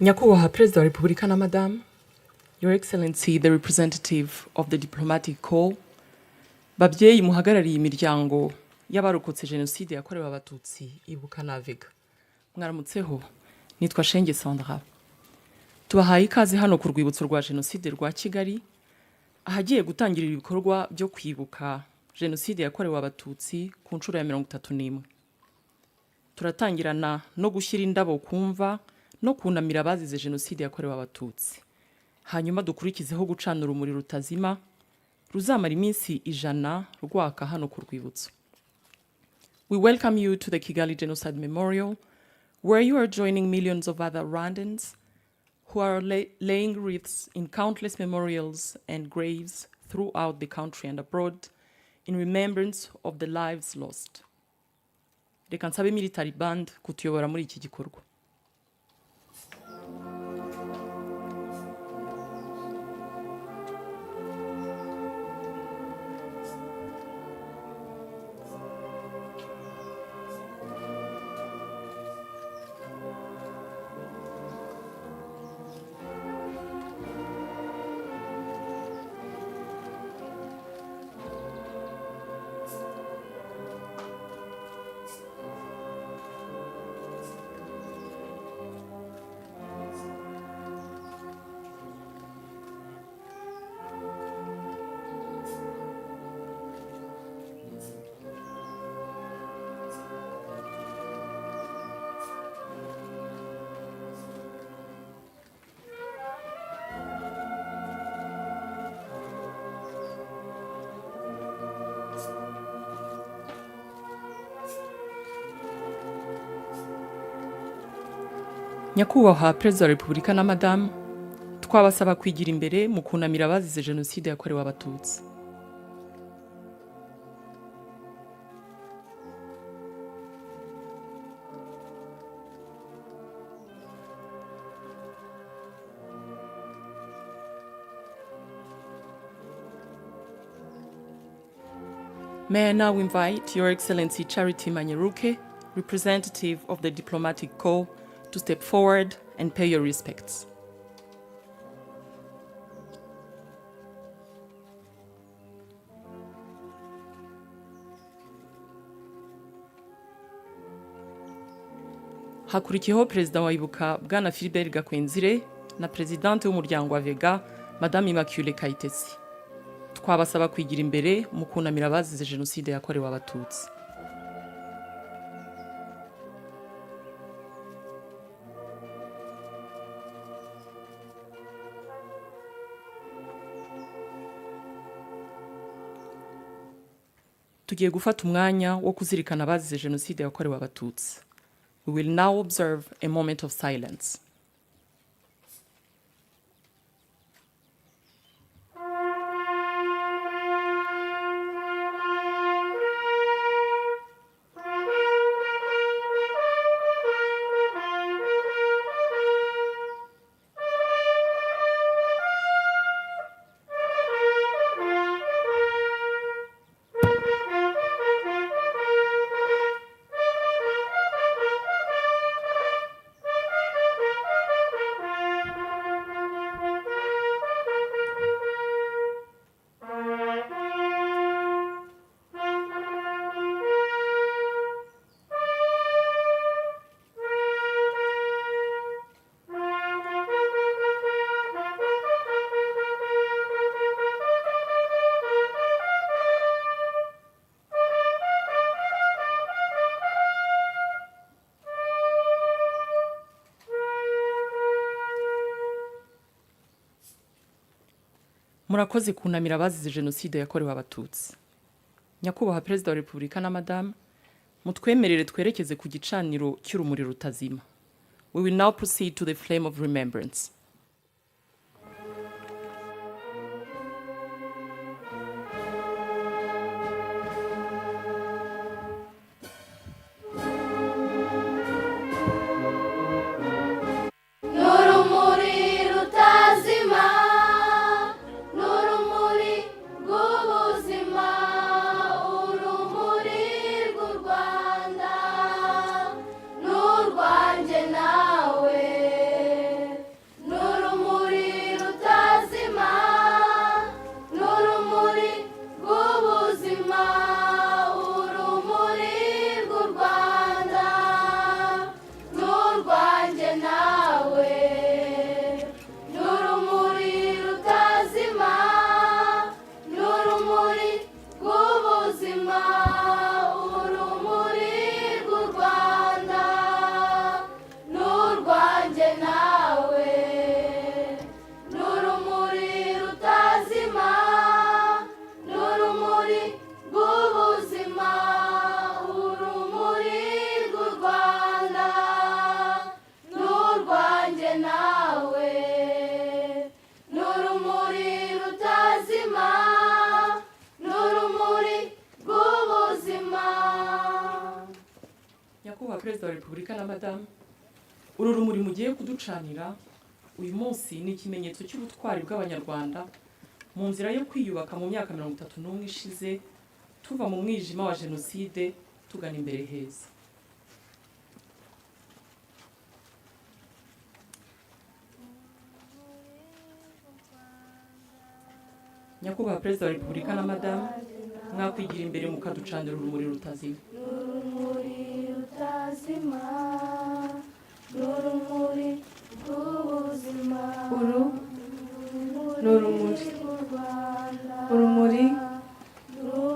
Nyakubahwa Perezida wa Repubulika na Madame, Your Excellency, the representative of the diplomatic corps, babyeyi muhagarariye imiryango y'abarokotse Genocide yakorewe Abatutsi Ibuka na Vega. Mwaramutseho, nitwa Shenge Sandra. Tubahaye ikaze hano ku rwibutso rwa Genocide rwa Kigali, ahagiye gutangira ibikorwa byo kwibuka Genocide yakorewe Abatutsi ku nshuro ya 31. Turatangirana no gushyira indabo kumva no kunamira abazize Genocide yakorewe Abatutsi. Hanyuma dukurikizeho gucana urumuri rutazima ruzamara iminsi 100 rwaka hano ku rwibutso. We welcome you to the Kigali Genocide Memorial, where you are joining millions of other Rwandans who are laying wreaths in countless memorials and graves throughout the country and abroad in remembrance of the lives lost. Reka nsabe military band kutuyobora muri iki gikorwa. Nyakubahwa Perezida wa Repubulika na Madame, twabasaba kwigira imbere mu kunamira abazize Genocide yakorewe Abatutsi. May I now invite Your Excellency Charity Manyeruke, representative of the diplomatic corps, to step forward and pay your respects. Hakurikiyeho Perezida wa Ibuka Bwana Philbert Gakwenzire na Presidente w'umuryango wa Vega Madame Immaculée Kayitesi. Twabasaba kwigira imbere mu kunamira abazize Genocide yakorewe Abatutsi. Tugiye gufata umwanya wo kuzirikana abazize Genocide yakorewe Abatutsi. We will now observe a moment of silence. Murakoze kunamira abazize Genocide yakorewe Abatutsi. Nyakubahwa Perezida wa Repubulika na Madame, mutwemerere twerekeze ku gicaniro cy'urumuri rutazima. We will now proceed to the flame of remembrance. Rwanda, n'u Rwanda nawe nyakubahwa perezida wa repubulika na madamu, uru rumuri mugiye kuducanira uyu munsi ni ikimenyetso cy'ubutwari bw'abanyarwanda mu nzira yo kwiyubaka mu myaka 31 ishize, tuva mu mwijima wa jenoside tugana imbere heza. nyakubahwa perezida wa repubulika na madamu, mwakwigira imbere mukaducanira urumuri rutazima. Urumuri rutazima, urumuri rw'ubuzima. Uru ni urumuri, urumuri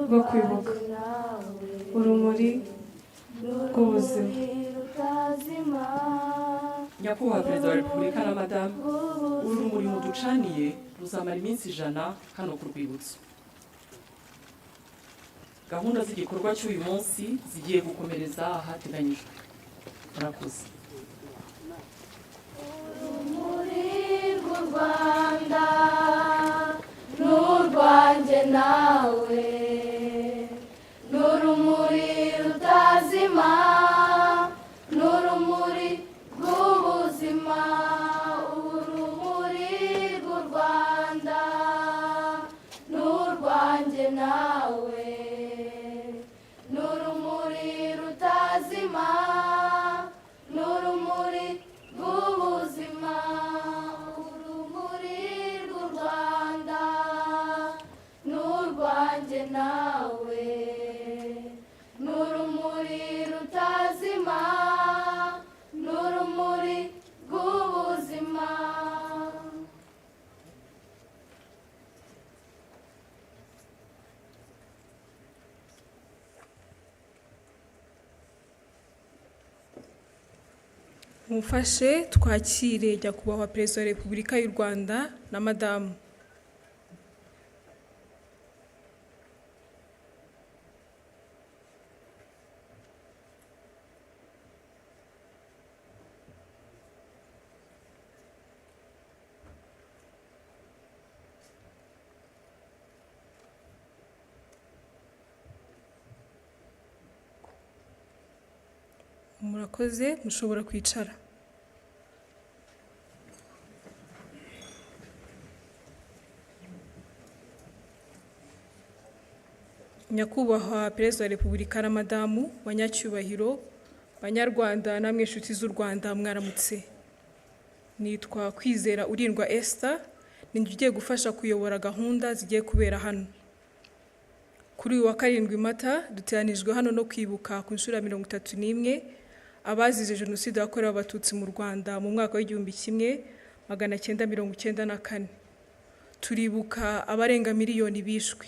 rwo kwibuka, urumuri rw'ubuzima. nyakubahwa perezida wa repubulika na madamu, uru rumuri muducaniye ruzamara iminsi 100 hano ku rwibutso. Gahunda z'igikorwa cy'uyu munsi zigiye gukomereza ahateganyijwe. Murakoze. Urumuri rw'u Rwanda n'urwanjye nawe, n'urumuri rutazima, n'urumuri rw'ubuzima. Urumuri rw'u Rwanda n'urwanjye nawe, n'urumuri rutazima, n'urumuri rw'ubuzima. Urumuri rw'u Rwanda n'urwanjye nawe, n'urumuri rutazima, n'urumuri rw'ubuzima. Mufashe twakire nyakubahwa perezida wa repubulika y'u Rwanda na madamu. Murakoze, mushobora kwicara. Nyakubahwa perezida wa repubulika na madamu, banyacyubahiro, banyarwanda namwe inshuti z'u Rwanda, mwaramutse. Nitwa Kwizera Urindwa Esther, ninjye ugiye gufasha kuyobora gahunda zigiye kubera hano. Kuri uyu wa 7 Mata duteranijwe hano no kwibuka ku nshuro 31 abazize Genocide yakorewe Abatutsi mu Rwanda mu mwaka w'1994. Turibuka abarenga miliyoni bishwe.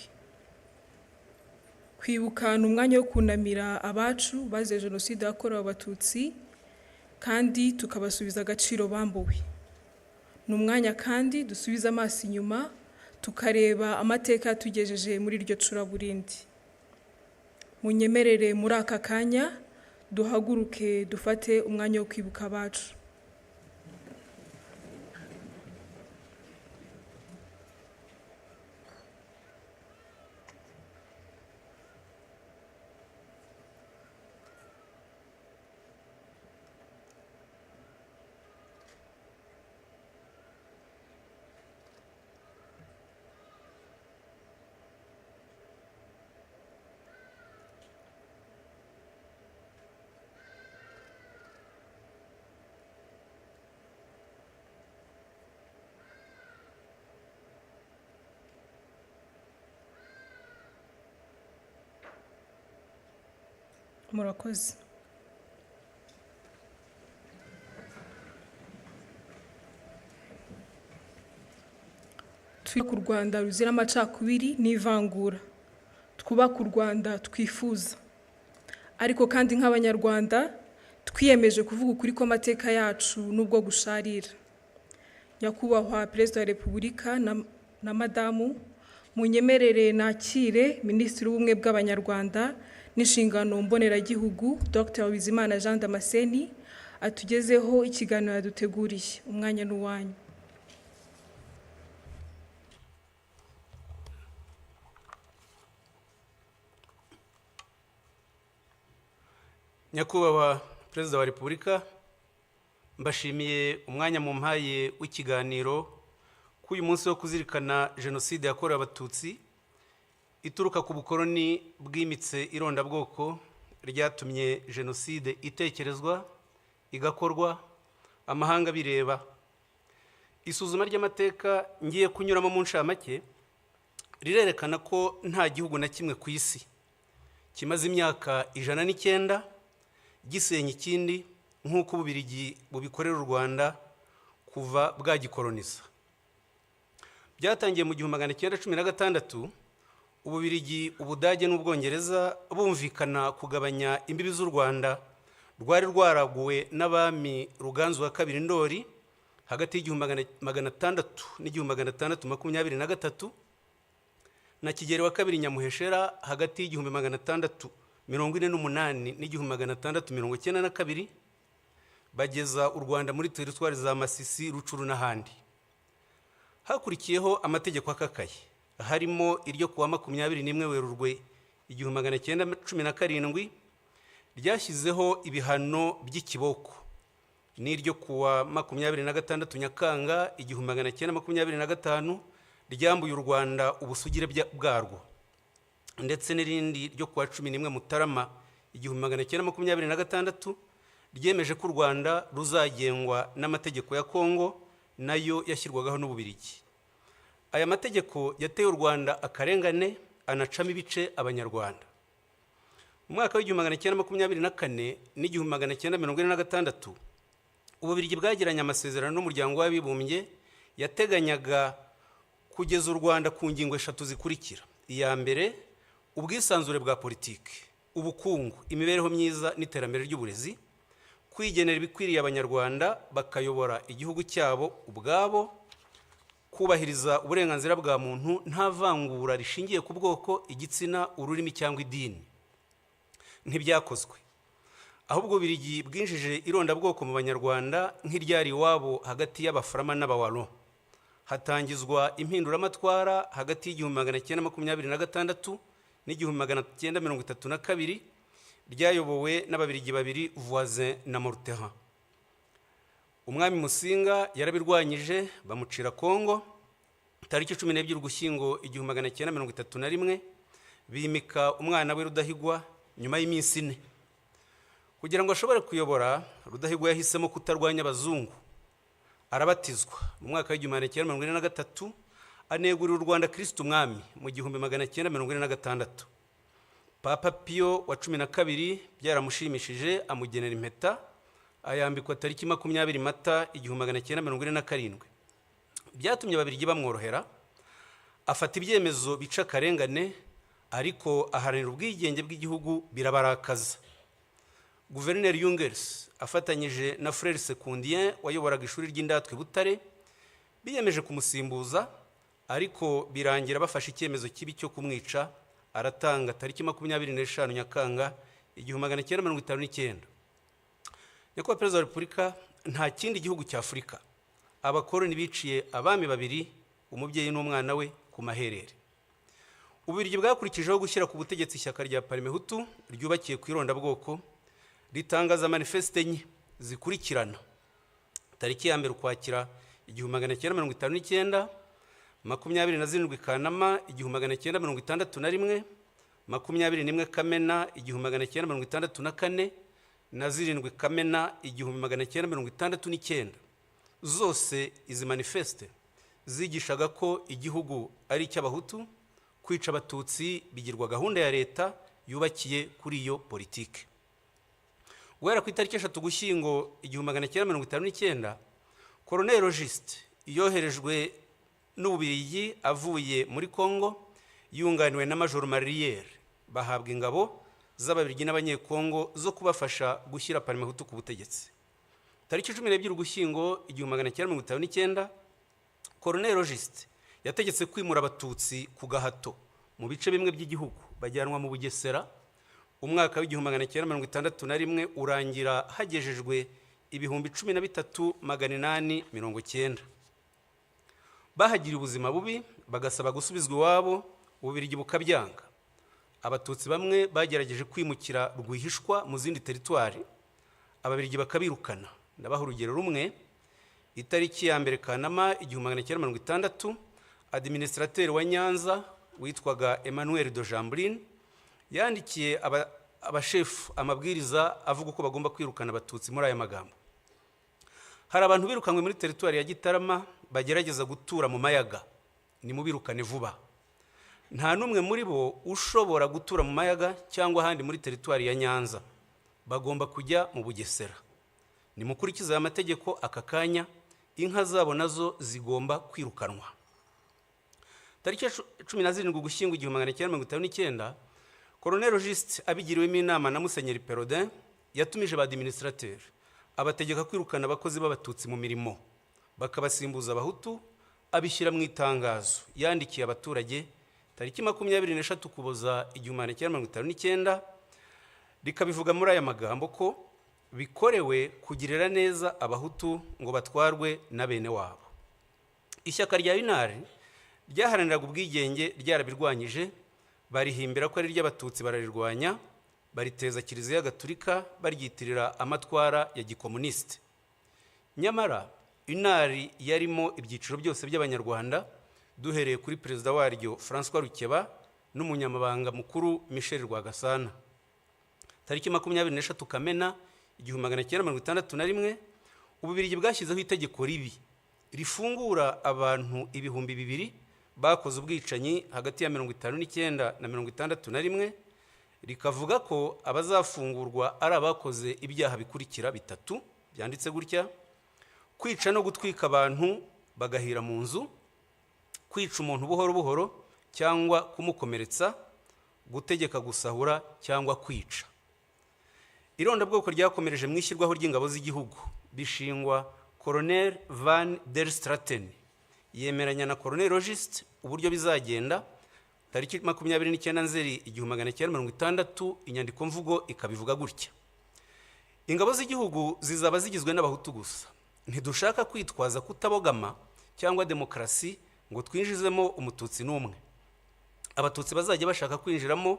Kwibuka ni umwanya wo kunamira abacu bazize Genocide yakorewe Abatutsi kandi tukabasubiza agaciro bambuwe. Ni umwanya kandi dusubiza amaso inyuma tukareba amateka tugejeje muri iryo curaburindi. Munyemerere muri aka kanya duhaguruke dufate umwanya wo kwibuka abacu. Murakoze. Twubaka u Rwanda ruzira amacakubiri n'ivangura. Twubaka u Rwanda twifuza. Ariko kandi nk'abanyarwanda twiyemeje kuvuga ukuri kw'amateka yacu n'ubwo gusharira. Nyakubahwa perezida wa repubulika na madamu, munyemerere nakire Minisitiri w'Ubumwe bw'Abanyarwanda n'inshingano mboneragihugu Dr. Bizimana Jean Damascene atugezeho ikiganiro yaduteguriye. Umwanya n'uwanyu. Nyakubahwa Perezida wa Repubulika, mbashimiye umwanya mu mpaye w'ikiganiro k'uyu munsi wo kuzirikana Jenoside yakorewe Abatutsi ituruka ku bukoroni bwimitse irondabwoko ryatumye Jenoside itekerezwa, igakorwa, amahanga bireba. Isuzuma ry'amateka ngiye kunyuramo mu nshamake rirerekana ko nta gihugu na kimwe ku isi kimaze imyaka 109 gisenya ikindi nk'uko Ububiligi bubikorera u Rwanda kuva bwagikoloniza. Byatangiye mu 1916 Ububiligi, Ubudage n'Ubwongereza bumvikana kugabanya imbibi z'u Rwanda rwari rwaraguwe n'abami Ruganzu wa kabiri Ndoli hagati y'1600 n'1623 na Kigeli wa kabiri Nyamuheshera hagati y'1648 n'1692 bageza u Rwanda muri teritwari za Masisi, Rucuru n'ahandi. Hakurikiyeho amategeko akakaye harimo iryo kuwa 21 Werurwe 1917 ryashyizeho ibihano by'ikiboko, n'iryo kuwa 26 Nyakanga 1925 ryambuye u Rwanda ubusugire bwarwo, ndetse n'irindi ryo kuwa 11 Mutarama 1926 ryemeje ko u Rwanda ruzagengwa n'amategeko ya Kongo nayo yashyirwagaho n'Ububiligi. Aya mategeko yateye u Rwanda akarengane, anacamo ibice Abanyarwanda. Mu mwaka w'1924 n'1946 Ububiligi bwagiranye amasezerano n'umuryango w'abibumbye yateganyaga kugeza u Rwanda ku ngingo 3 zikurikira. Iya mbere, ubwisanzure bwa politiki, ubukungu, imibereho myiza n'iterambere ry'uburezi, kwigenera ibikwiriye Abanyarwanda bakayobora igihugu cyabo ubwabo, kubahiriza uburenganzira bwa muntu nta vangura rishingiye ku bwoko, igitsina, ururimi cyangwa idini. Ntibyakozwe, ahubwo Ububiligi bwinjije irondabwoko mu Banyarwanda nk'iryari iwabo hagati y'Abaframa n'Abawalo. Hatangizwa impinduramatwara hagati y'1926 n'1932 ryayobowe n'Ababiligi babiri, Voisin na Morteran. Umwami Musinga yarabirwanyije bamucira Kongo. Tariki 12 Ugushyingo 1931 bimika umwana we Rudahigwa nyuma y'iminsi 4. Kugira ngo ashobore kuyobora, Rudahigwa yahisemo kutarwanya abazungu. Arabatizwa mu mwaka w'1943 anegurira u Rwanda Kristo Umwami mu 1946. Papa Pio wa 12 byaramushimishije amugenera impeta, ayambikwa tariki 20 Mata 1947. Byatumye Ababiligi bamworohera, afata ibyemezo bica akarengane, ariko aharanira ubwigenge bw'igihugu birabarakaza. Guverineri Jungers afatanyije na Frere Sekundien wayoboraga ishuri ry'indatwe Butare biyemeje kumusimbuza, ariko birangira bafashe icyemezo kibi cyo kumwica. Aratanga tariki 25 Nyakanga 1959. Nyakubahwa Perezida wa Repubulika, nta kindi gihugu cya Afurika abakoroni biciye abami babiri, umubyeyi n'umwana we, ku maherere. Ububiligi bwakurikijeho gushyira ku butegetsi ishyaka rya Parmehutu ryubakiye ku irondabwoko, ritangaza manifeste enye zikurikirana. Tariki ya mbere Ukwakira 1959, 27 Kanama 1961, 21 Kamena 1964 na 7 Kamena 1969. Zose izi manifeste zigishaga ko igihugu ari icy'Abahutu, kwica Abatutsi bigirwa gahunda ya leta yubakiye kuri iyo politike. Guhera ku itariki 3 Ugushyingo 1959, Colonel Logiste yoherejwe n'Ububiligi avuye muri Kongo yunganiwe na Major Mariere, bahabwa ingabo z'Ababiligi n'Abanyekongo zo kubafasha gushyira Parmehutu ku butegetsi. Tariki 12 Ugushyingo 1959, Colonel Logiste yategetse kwimura Abatutsi ku gahato mu bice bimwe by'igihugu bajyanwa mu Bugesera. Umwaka w'1961 urangira hagejejwe 13,890. Bahagiriye ubuzima bubi, bagasaba gusubizwa iwabo, Ububiligi bukabyanga. Abatutsi bamwe bagerageje kwimukira rwihishwa mu zindi teritwari, ababirigi bakabirukana. Ndabaha urugero rumwe. Itariki ya mbere Kanama 1960, administrateur wa Nyanza witwaga Emmanuel de Jambrine yandikiye abashefu amabwiriza avuga uko bagomba kwirukana abatutsi muri aya magambo. Hari abantu birukanywe muri teritwari ya Gitarama bagerageza gutura mu mayaga, ni mubirukane vuba. Nta numwe muri bo ushobora gutura mu mayaga cyangwa ahandi muri teritwari ya Nyanza, bagomba kujya mu Bugesera. Nimukurikiza aya mategeko aka kanya, inka zabo nazo zigomba kwirukanwa. Tariki 17 Ugushyingo 1959, Colonel Auguste abigiriwemo inama na Musenyeri Perodin yatumije ba administrateur abategeka kwirukana abakozi b'abatutsi mu mirimo, bakabasimbuza abahutu, abishyira mu itangazo yandikiye abaturage tariki 23 Ukuboza 1959, rikabivuga muri aya magambo ko bikorewe kugirira neza abahutu ngo batwarwe na bene wabo. Ishyaka rya Unari ryaharaniraga ubwigenge ryarabirwanyije, barihimbira ko ari ry'abatutsi bararirwanya, bariteza Kiliziya Gatulika baryitirira amatwara ya gikomuniste. Nyamara Unari yarimo ibyiciro byose by'abanyarwanda, duhereye kuri perezida waryo François Rukeba n'umunyamabanga mukuru Michel Rwagasana. Tariki 23 Kamena 1961, Ububirigi bwashyizeho itegeko ribi rifungura abantu 2,000 bakoze ubwicanyi hagati ya 59 na 61, rikavuga ko abazafungurwa ari abakoze ibyaha bikurikira bitatu byanditse gutya: kwica no gutwika abantu bagahira mu nzu, kwica umuntu buhoro buhoro cyangwa kumukomeretsa, gutegeka gusahura cyangwa kwica. Irondabwoko ryakomereje mu ishyirwaho ry'ingabo z'igihugu, bishingwa Colonel Van der Straten yemeranya na Colonel Auguste uburyo bizagenda. Tariki 29 Nzeri 1960, inyandiko mvugo ikabivuga gutya: ingabo z'igihugu zizaba zigizwe n'abahutu gusa. Ntidushaka kwitwaza kutabogama cyangwa demokarasi ngo twinjizemo umututsi n'umwe. Abatutsi bazajya bashaka kwinjiramo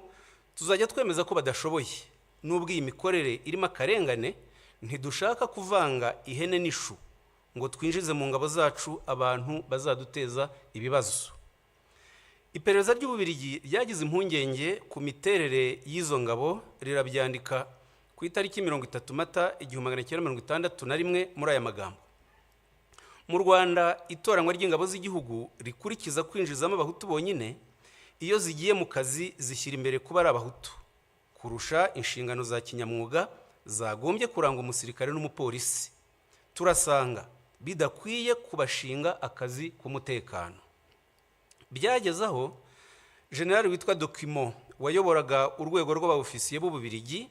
tuzajya twemeza ko badashoboye. Nubwo iyi mikorere irimo akarengane, ntidushaka kuvanga ihene n'ishu ngo twinjize mu ngabo zacu abantu bazaduteza ibibazo. Iperereza ry'Ububirigi ryagize impungenge ku miterere y'izo ngabo, rirabyandika ku itariki 30 Mata 1961 muri aya magambo: mu Rwanda itoranwa ry'ingabo z'igihugu rikurikiza kwinjizamo abahutu bonyine. Iyo zigiye mu kazi zishyira imbere kuba ari abahutu kurusha inshingano za kinyamwuga zagombye kuranga umusirikare n'umupolisi. Turasanga bidakwiye kubashinga akazi k'umutekano. Byageze aho General witwa Document wayoboraga urwego rw'abofisiye b'Ububirigi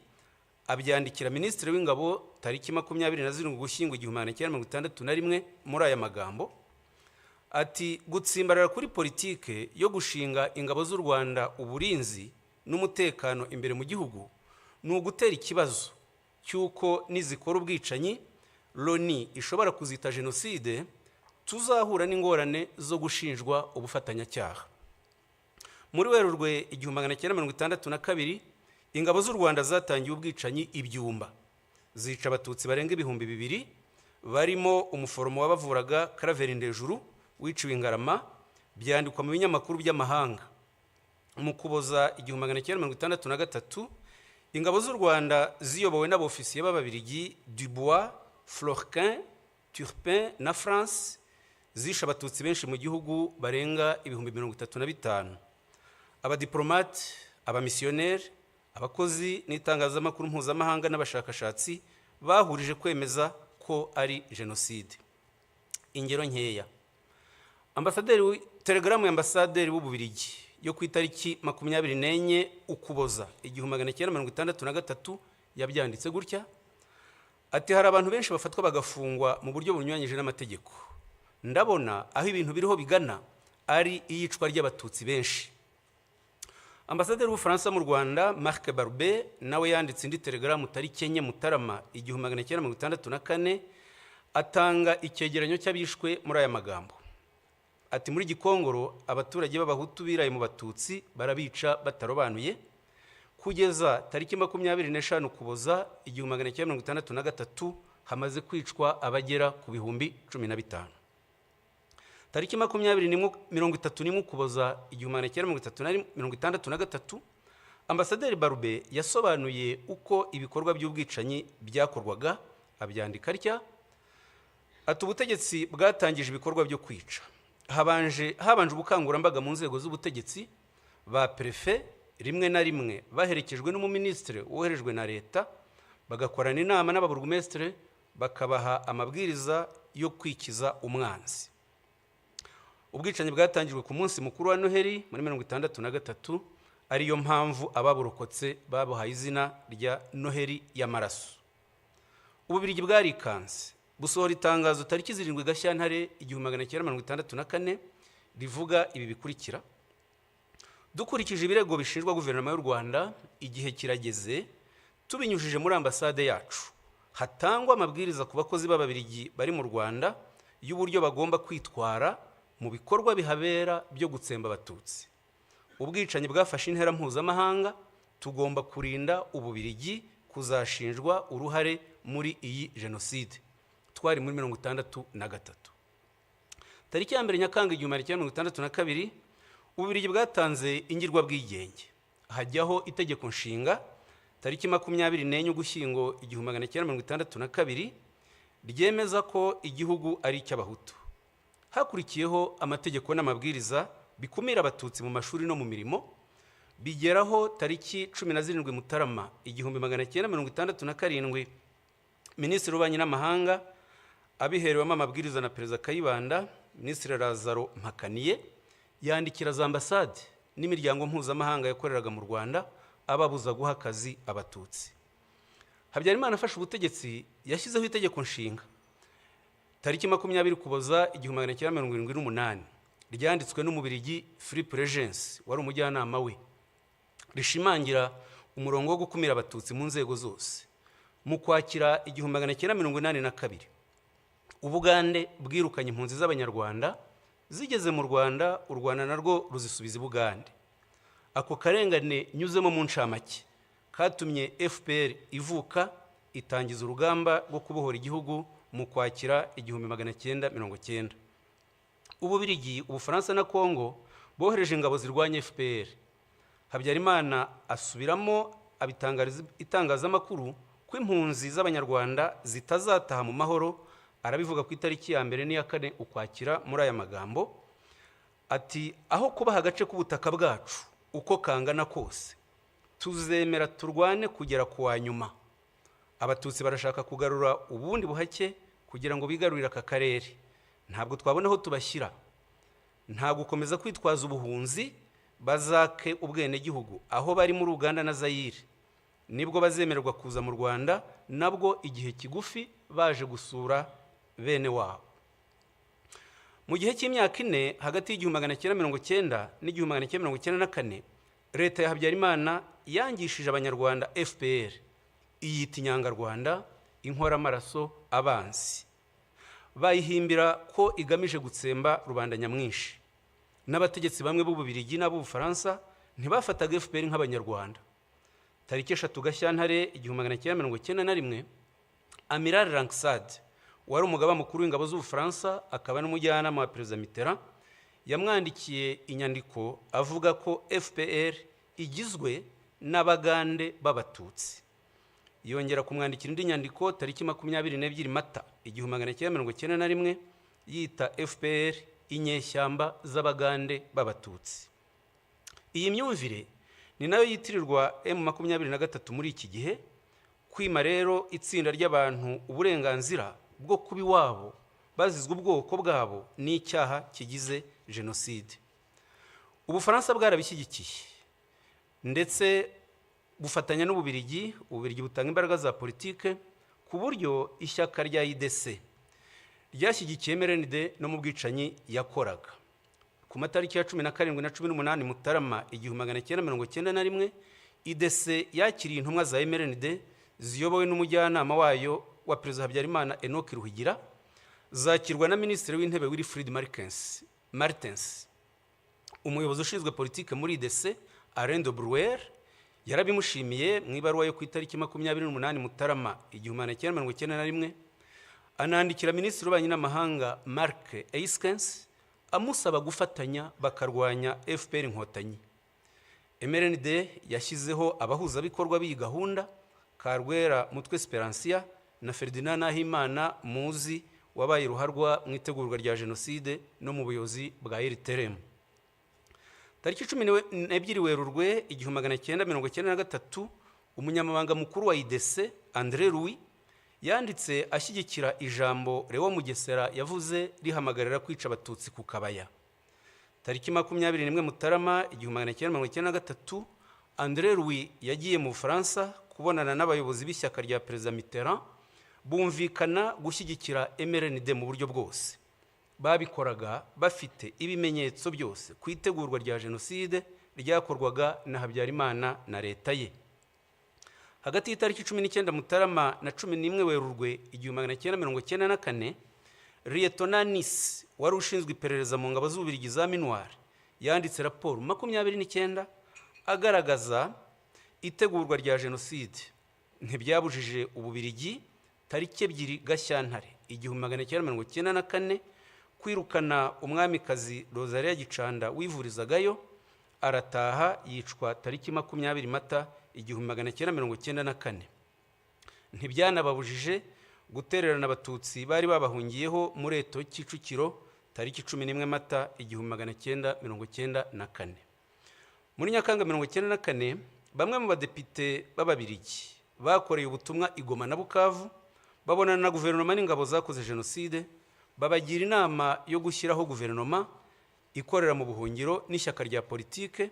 abyandikira Minisitiri w'Ingabo tariki 27 Ugushyingo 1961 muri aya magambo ati: gutsimbarara kuri politike yo gushinga ingabo z'u Rwanda uburinzi n'umutekano imbere mu gihugu ni ugutera ikibazo cy'uko nizikora ubwicanyi Loni ishobora kuzita Genocide, tuzahura n'ingorane zo gushinjwa ubufatanyacyaha. Muri Werurwe 1962, ingabo z'u Rwanda zatangiye ubwicanyi ibyumba, zica abatutsi barenga 2,000 barimo umuforomo wabavuraga Karaveri Ndejuru wiciwe Ingarama, byandikwa mu binyamakuru by'amahanga. Mu Kuboza 1963, ingabo z'u Rwanda ziyobowe n'abofisiye b'Ababirigi Dubois, Florquin, Turpin na France zisha abatutsi benshi mu gihugu barenga 35,000. Abadiplomate, abamisiyoneri, abakozi n'itangazamakuru mpuzamahanga n'abashakashatsi bahurije kwemeza ko ari Genocide. Ingero nkeya: telegramu ya ambasaderi w'Ububirigi yo ku itariki 24 Ukuboza 1963 yabyanditse gutya ati: hari abantu benshi bafatwa bagafungwa mu buryo bunyuranyije n'amategeko. Ndabona aho ibintu biriho bigana ari iyicwa ry'abatutsi benshi. Ambasaderi w'Ubufaransa mu Rwanda Marc Barbe nawe yanditse indi telegramu tariki 4 Mutarama 1964 atanga icyegeranyo cy'abishwe muri aya magambo ati: muri Gikongoro abaturage b'abahutu biraye mu batutsi barabica batarobanuye. kugeza tariki 25 Ukuboza 1963 hamaze kwicwa abagera ku bihumbi 15. Tariki 31 Ukuboza 1963 Ambasaderi Barube yasobanuye uko ibikorwa by'ubwicanyi byakorwaga, abyandika atya: ati ubutegetsi bwatangije ibikorwa byo kwica. Habanje ubukangurambaga mu nzego z'ubutegetsi, ba prefe rimwe na rimwe baherekejwe n'umuministre woherejwe na leta, bagakorana inama n'ababurugumestre bakabaha amabwiriza yo kwikiza umwanzi. Ubwicanyi bwatangijwe ku munsi mukuru wa Noheli muri 1963, ariyo mpamvu ababurokotse babuhaye izina rya Noheli y'amaraso. Ububirigi bwarikanze busohora itangazo tariki 7 Gashyantare 1964 rivuga ibi bikurikira: dukurikije ibirego bishinjwa guverinoma y'u Rwanda, igihe kirageze tubinyujije muri ambasade yacu hatangwa amabwiriza ku bakozi b'Ababirigi bari mu Rwanda y'uburyo bagomba kwitwara mu bikorwa bihabera byo gutsemba Abatutsi. Ubwicanyi bwafashe intera mpuzamahanga, tugomba kurinda Ububirigi kuzashinjwa uruhare muri iyi Genocide. Twari muri 1963. Tariki ya 1 Nyakanga 1962 Ububirigi bwatanze ingirwa bwigenge, hajyaho itegeko nshinga tariki 24 Ugushyingo 1962 ryemeza ko igihugu ari icy'Abahutu. Hakurikiyeho amategeko n'amabwiriza bikumira Abatutsi mu mashuri no mu mirimo, bigeraho tariki 17 Mutarama 1967 Minisitiri w'Ububanyi n'Amahanga abiherewemo amabwiriza na Perezida Kayibanda, Minisitiri Lazaro Mpakaniye yandikira za ambasade n'imiryango mpuzamahanga yakoreraga mu Rwanda ababuza guha akazi Abatutsi. Habyarimana afashe ubutegetsi yashyizeho itegeko nshinga tariki 20 Ukuboza 1978 ryanditswe n'Umubirigi Philippe Regency wari umujyanama we, rishimangira umurongo wo gukumira Abatutsi mu nzego zose. Mu Kwakira 1982 Ubugande bwirukanye impunzi z'Abanyarwanda zigeze mu Rwanda, u Rwanda narwo ruzisubiza Ubugande. Ako karengane nyuzemo mu ncamake katumye FPR ivuka, itangiza urugamba rwo kubohora igihugu mu Kwakira 1990. Ububirigi, Ubufaransa na Kongo bohereje ingabo zirwanya FPR. Habyarimana asubiramo abitangariza itangazamakuru ko impunzi z'Abanyarwanda zitazataha mu mahoro. Arabivuga ku itariki ya 2 n'iya 4 Ukwakira muri aya magambo ati: aho kubaha agace k'ubutaka bwacu uko kangana kose, tuzemera turwane kugera ku wa nyuma. Abatutsi barashaka kugarura ubundi buhake kugira ngo bigarurire aka karere. Ntabwo twabona aho tubashyira, nta gukomeza kwitwaza ubuhunzi, bazake ubwene gihugu aho bari muri Uganda na Zaire. Nibwo bazemererwa kuza mu Rwanda, nabwo igihe kigufi baje gusura bene wabo. Mu gihe cy'imyaka 4 hagati y'1990 n'1994 leta ya Habyarimana yangishije Abanyarwanda FPR, iyita inyangarwanda, inkoramaraso, abanzi. Bayihimbira ko igamije gutsemba rubanda nyamwinshi. N'abategetsi bamwe b'Ububirigi n'Ubufaransa ntibafataga FPR nk'Abanyarwanda. Tariki 3 Gashyantare 1991 Amiral Langsade wari umugaba mukuru w'ingabo z'Ubufaransa akaba n'umujyanama wa Perezida Mitterrand yamwandikiye inyandiko avuga ko FPR igizwe n'Abagande b'Abatutsi. Yongera kumwandikira indi nyandiko tariki 22 Mata 1991 yita FPR inyeshyamba z'Abagande b'Abatutsi. Iyi myumvire ni nayo yitirirwa M23 muri iki gihe, kwima rero itsinda ry'abantu uburenganzira bwo kuba iwabo bazizwe ubwoko bwabo n'icyaha kigize Genocide. Ubufaransa bwarabishyigikiye ndetse bufatanya n'Ububirigi. Ububirigi butanga imbaraga za politike ku buryo ishyaka rya IDC ryashyigikiye MRND no mu bwicanyi yakoraga. Ku matariki ya 17 na 18 Mutarama 1991 IDC yakiriye intumwa za MRND ziyobowe n'umujyanama wayo wa Perezida Habyarimana Enoch Ruhigira, zakirwa na Minisitiri w'Intebe Wilfried Martens, umuyobozi ushinzwe politike muri IDC Alain de Brouwer, yarabimushimiye mu ibaruwa yo ku itariki 28 Mutarama 1991, anandikira Minisitiri w'Ububanyi n'Amahanga Mark Eiskens amusaba gufatanya bakarwanya FPR Inkotanyi. MRND yashyizeho abahuzabikorwa b'iyi gahunda, Karwera Mutwe Speransia na Ferdinand Nahimana Muzi wabaye ruharwa mu itegurwa rya Genocide no mu buyobozi bwa RTRM. Tariki 12 Werurwe 1993, umunyamabanga mukuru wa IDC André Louis yanditse ashyigikira ijambo Lewo Mugesera yavuze rihamagarira kwica Abatutsi ku Kabaya. Tariki 21 Mutarama 1993, André Louis yagiye mu Bufaransa kubonana n'abayobozi b'ishyaka rya Perezida Mitterrand, bumvikana gushyigikira MRND mu buryo bwose. Babikoraga bafite ibimenyetso byose ku itegurwa rya Genocide ryakorwaga na Habyarimana na leta ye. Hagati y'itariki 19 Mutarama na 11 Werurwe 1994, Lieutenant Nice wari ushinzwe iperereza mu ngabo z'Ububiligi za Minuar yanditse raporo 29 agaragaza itegurwa rya Genocide ntibyabujije Ububiligi tariki 2 Gashyantare 1994 kwirukana umwamikazi Rosalia Gicanda wivurizagayo, arataha yicwa tariki 20 Mata 1994. Ntibyanababujije gutererana Abatutsi bari babahungiyeho muri Eto Kicukiro tariki 11 Mata 1994. Muri Nyakanga 1994, bamwe mu badepite b'Ababiligi bakoreye ubutumwa i Goma na Bukavu, babonana na guverinoma n'ingabo zakoze Genocide, babagira inama yo gushyiraho guverinoma ikorera mu buhungiro n'ishyaka rya politike,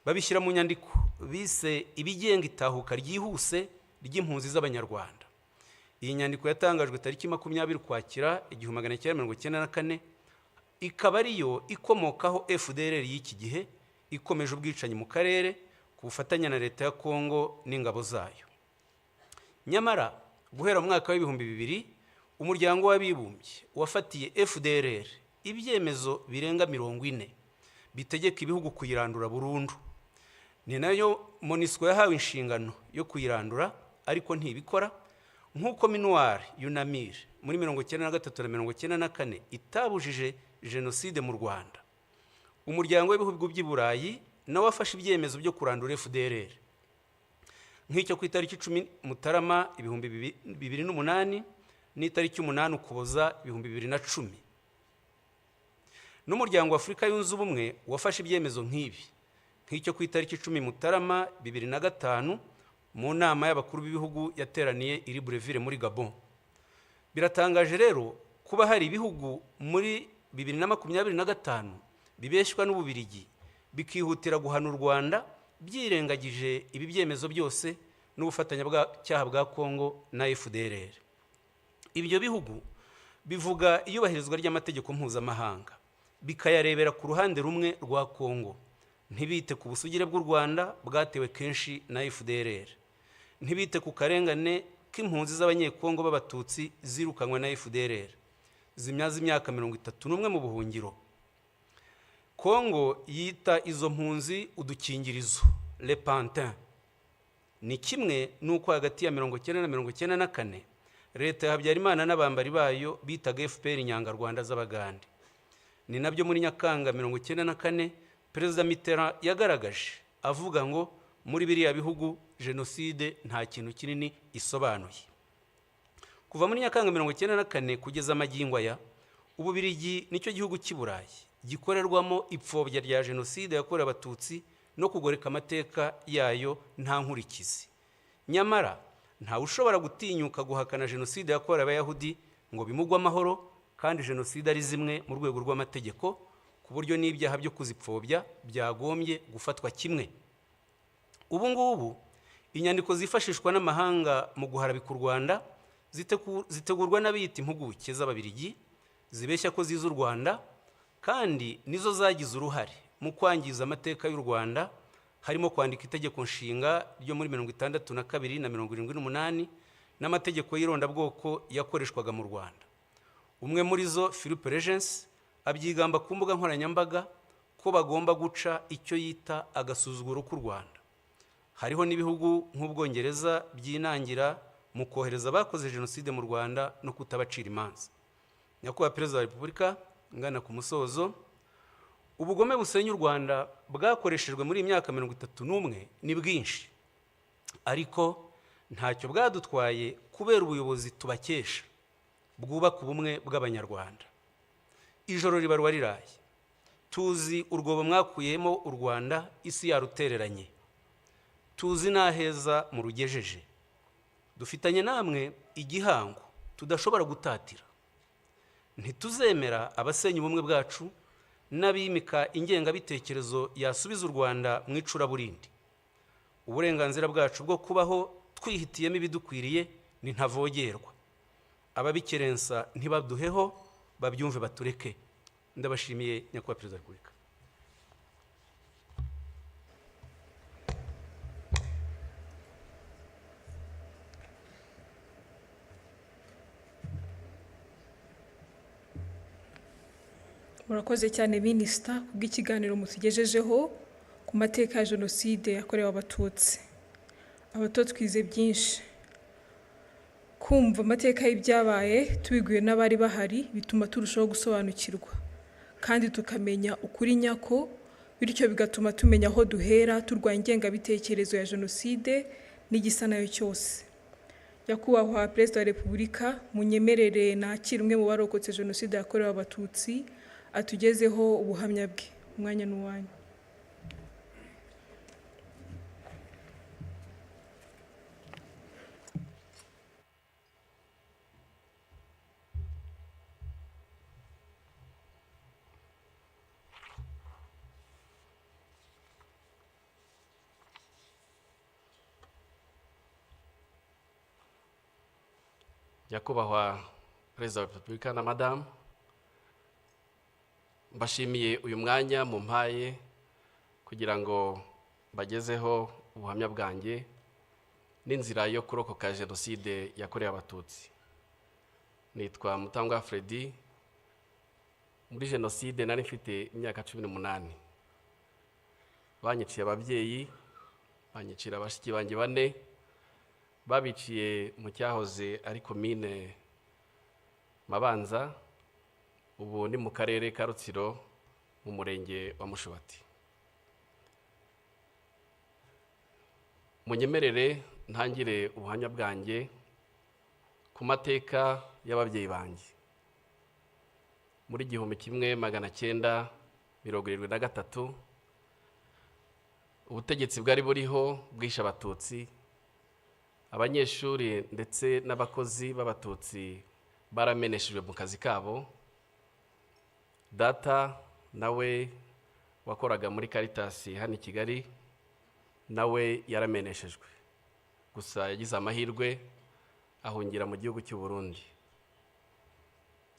babishyira mu nyandiko bise ibigenga itahuka ryihuse ry'impunzi z'Abanyarwanda. Iyi nyandiko yatangajwe tariki 20 Ukwakira 1994, ikaba ariyo ikomokaho FDLR y'iki gihe ikomeje ubwicanyi mu karere ku bufatanye na leta ya Kongo n'ingabo zayo. Nyamara guhera mu mwaka w'ibihumbi 2000, umuryango w'abibumbye wafatiye FDLR ibyemezo birenga 40 bitegeka ibihugu kuyirandura burundu. Ni nayo MONUSCO yahawe inshingano yo kuyirandura, ariko ntibikora, nk'uko Minuar Yunamir muri 1993 na 1994 itabujije Genocide mu Rwanda. Umuryango w'ibihugu by'i Burayi nawe wafashe ibyemezo byo kurandura FDLR, nk'icyo ku itariki 10 Mutarama 2008 n'itariki 8 Ukuboza 2010. N'umuryango wa Afurika yunze ubumwe wafashe ibyemezo nk'ibi, nk'icyo ku itariki 10 Mutarama 2005 mu nama y'abakuru b'ibihugu yateraniye iri Breville muri Gabon. Biratangaje rero kuba hari ibihugu muri 2025 bibeshywa n'Ububiligi bikihutira guhana u Rwanda byirengagije ibi byemezo byose n'ubufatanya bw'icyaha bwa Kongo na FDLR. Ibyo bihugu bivuga iyubahirizwa ry'amategeko mpuzamahanga, bikayarebera ku ruhande rumwe rwa Kongo, ntibite ku busugire bw'u Rwanda bwatewe kenshi na FDLR, ntibite ku karengane k'impunzi z'Abanyekongo b'Abatutsi zirukanwa na FDLR zimyaza imyaka 31 mu buhungiro. Kongo yita izo mpunzi udukingirizo, le pantin. Ni kimwe nuko hagati ya 1990 na 1994 leta ya Habyarimana n'abambari bayo bitaga FPR Inyangarwanda z'Abagande. Ni nabyo muri Nyakanga 1994 Perezida Mitterrand yagaragaje avuga ngo muri biriya bihugu Genocide nta kintu kinini isobanuye. Kuva muri Nyakanga 1994 kugeza magingo aya, Ububiligi nicyo gihugu cy'i Burayi gikorerwamo ipfobya rya Genocide yakorewe Abatutsi no kugoreka amateka yayo nta nkurikizi. Nyamara nta ushobora gutinyuka guhakana Genocide yakorewe Abayahudi ngo bimugwe amahoro, kandi Genocide ari zimwe mu rwego rw'amategeko, ku buryo n'ibyaha byo kuzipfobya byagombye gufatwa kimwe. Ubu ngubu inyandiko zifashishwa n'amahanga mu guharabika u Rwanda zitegurwa n'abiyita impuguke z'Ababiligi zibeshya ko ziza u Rwanda, kandi nizo zagize uruhare mu kwangiza amateka y'u Rwanda, harimo kwandika itegeko nshinga ryo muri 62 na 78 n'amategeko y'irondabwoko yakoreshwaga mu Rwanda. Umwe muri zo, Philippe Regency, abyigamba ku mbuga nkoranyambaga ko bagomba guca icyo yita agasuzuguro k'u Rwanda. hariho n'ibihugu nk'Ubwongereza byinangira mu kohereza abakoze jenoside mu Rwanda no kutabacira imanza. Nyakubahwa Perezida wa Repubulika, ngana ku musozo, ubugome busenya u Rwanda bwakoreshejwe muri imyaka 31 ni bwinshi, ariko ntacyo bwadutwaye kubera ubuyobozi tubakesha bwubaka ubumwe bw'Abanyarwanda. Ijoro ribarwa riraye, tuzi urwobo mwakuyemo u Rwanda isi yarutereranye, tuzi n'aheza mu rugejeje, dufitanye namwe igihango tudashobora gutatira. Ntituzemera abasenya ubumwe bwacu n'abimika ingengabitekerezo yasubiza u Rwanda mu icuraburindi. Uburenganzira bwacu bwo kubaho twihitiyemo ibidukwiriye ni ntavogerwa. Ababikerensa ntibaduheho, babyumve batureke. Ndabashimiye Nyakubahwa Perezida wa Repubulika. Murakoze cyane Minisita kubw'ikiganiro mutugejejeho ku mateka ya Jenoside yakorewe Abatutsi. Abato twize byinshi. Kumva amateka y'ibyabaye tubiguye n'abari bahari bituma turushaho gusobanukirwa, kandi tukamenya ukuri nyako, bityo bigatuma tumenya aho duhera turwanya ingengabitekerezo ya Jenoside n'igisa nayo cyose. Nyakubahwa Perezida wa Repubulika, munyemerere nakire umwe mu barokotse Jenoside yakorewe Abatutsi atugezeho ubuhamya bwe. Umwanya n'uwanyu. Nyakubahwa Perezida wa Repubulika na Madamu, mbashimiye uyu mwanya mumpaye kugira ngo bagezeho ubuhamya bwanjye n'inzira yo kurokoka Jenoside yakorewe Abatutsi. Nitwa Mutangwa Freddy. Muri Jenoside nari mfite imyaka 18. Banyiciye ababyeyi, banyicira abashiki banjye 4, babiciye mu cyahoze ari komine Mabanza, ubu ni mu karere ka Rutsiro mu murenge wa Mushubati. Munyemerere ntangire ubuhamya bwanjye ku mateka y'ababyeyi banjye. Muri 1973 ubutegetsi bwari buriho bwishe Abatutsi. Abanyeshuri ndetse n'abakozi b'Abatutsi barameneshejwe mu kazi kabo. Data nawe wakoraga muri Caritas hano i Kigali, nawe yarameneshejwe. Gusa yagize amahirwe ahungira mu gihugu cy'u Burundi.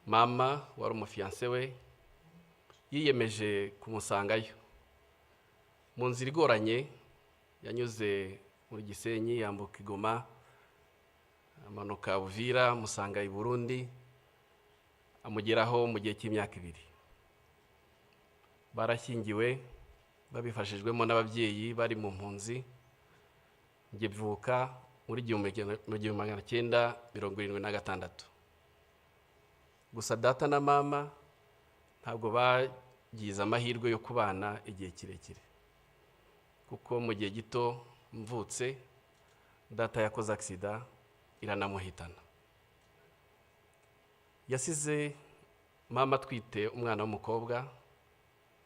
Mama wari umufiance we yiyemeje kumusangayo. Mu nzira igoranye yanyuze muri Gisenyi, yambuka Igoma, amanuka Uvira, musanga i Burundi, amugeraho mu gihe cy'imyaka 2. Barashyingiwe babifashijwemo n'ababyeyi bari mu mpunzi. Njye mvuka muri 1976. Gusa data na mama ntabwo bagize amahirwe yo kubana igihe kirekire, kuko mu gihe gito mvutse data yakoze accident iranamuhitana. Yasize mama twite umwana w'umukobwa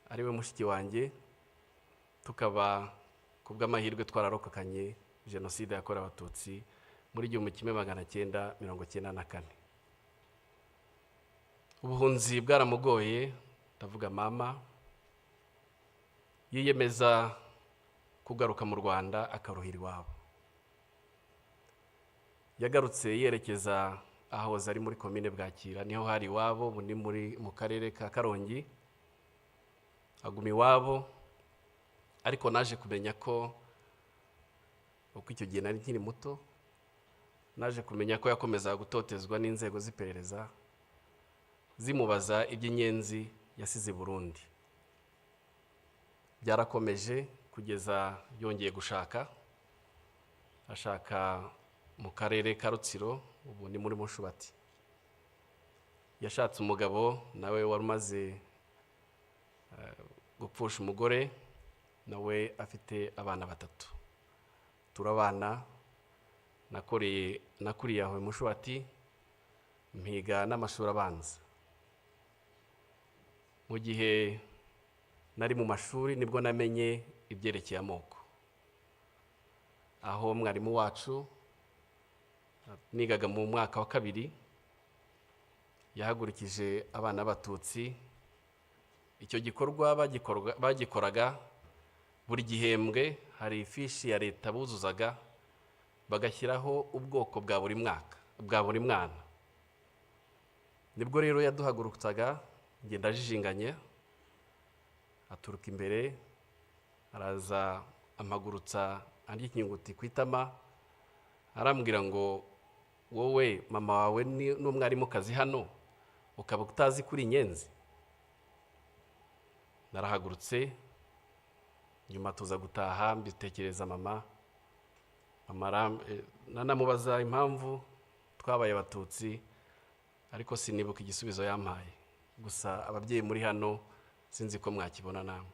ari we mushiki wanjye, tukaba kubw'amahirwe twararokokanye Jenoside yakorewe Abatutsi muri 1994. Ubuhunzi bwaramugoye, ndavuga mama yiyemeza kugaruka mu Rwanda akaruhira iwabo. Yagarutse yerekeza aho ari muri komine Bwakira, niho hari iwabo, bundi mu karere ka Karongi. Aguma iwabo, ariko naje kumenya ko uko icyo gihe nari nkiri muto, naje kumenya ko yakomeza gutotezwa n'inzego z'iperereza zimubaza iby'inyenzi yasize Burundi. Byarakomeje kugeza yongeye gushaka ashaka mu karere ka Rutsiro, ubu ni muri Mushubati. Yashatse umugabo nawe wari umaze gupfusha umugore, nawe afite abana 3. Turabana, nakuriye aho Mushubati, mpiga n'amashuri abanza. Mu gihe nari mu mashuri nibwo namenye ibyerekeye amoko, aho mwarimu wacu nigaga mu mwaka wa 2 yahagurikije abana b'Abatutsi. Icyo gikorwa bagikoraga buri gihembwe, hari ifishi ya leta buzuzaga bagashyiraho ubwoko bwa buri mwaka, bwa buri mwana. Nibwo rero yaduhagurutsaga, ngenda jijinganye, aturuka imbere, araza amagurutsa andi ikinyuguti kwitama, arambwira ngo wowe mama wawe n'umwarimu kazi hano ukaba utazi kuri Inyenzi. Narahagurutse, nyuma tuza gutaha, mbitekereza mama nanamubaza impamvu twabaye Abatutsi, ariko sinibuka igisubizo yampaye. Gusa ababyeyi muri hano sinzi ko mwakibona namwe.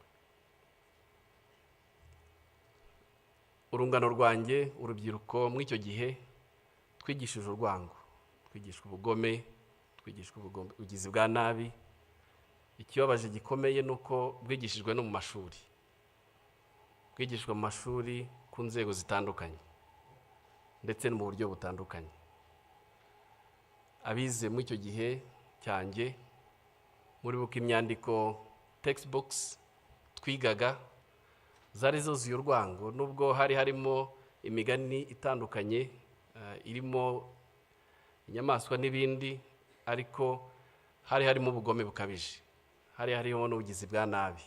Urungano rwanjye, urubyiruko mw'icyo gihe twigishije urwango, twigishwa ubugome, twigishwa ubugizi bwa nabi. Ikibabaje gikomeye nuko bwigishijwe no mu mashuri, bwigishwa mu mashuri ku nzego zitandukanye ndetse no mu buryo butandukanye. Abize muri icyo gihe cyanjye, muribuka imyandiko textbooks twigaga zari zuzuye urwango, nubwo hari harimo imigani itandukanye, irimo inyamaswa n'ibindi, ariko hari harimo ubugome bukabije, hari harimo n'ubugizi bwa nabi.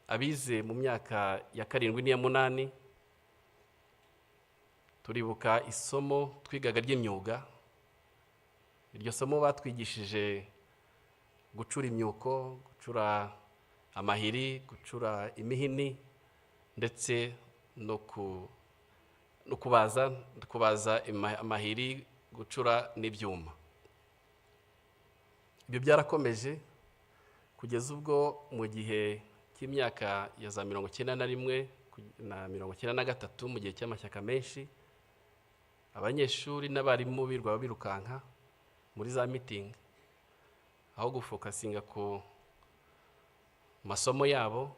Abize mu myaka ya 7 n'iya 8 turibuka isomo twigaga ry'imyuga. Iryo somo batwigishije gucura imyuko, gucura amahiri, gucura imihini, ndetse no kubaza amahiri, gucura n'ibyuma. Ibyo byarakomeje kugeza ubwo mu gihe cy'imyaka ya za 91 na 93, mu gihe cy'amashyaka menshi, abanyeshuri n'abarimu birukanka muri za meeting, aho gufokasinga ku masomo yabo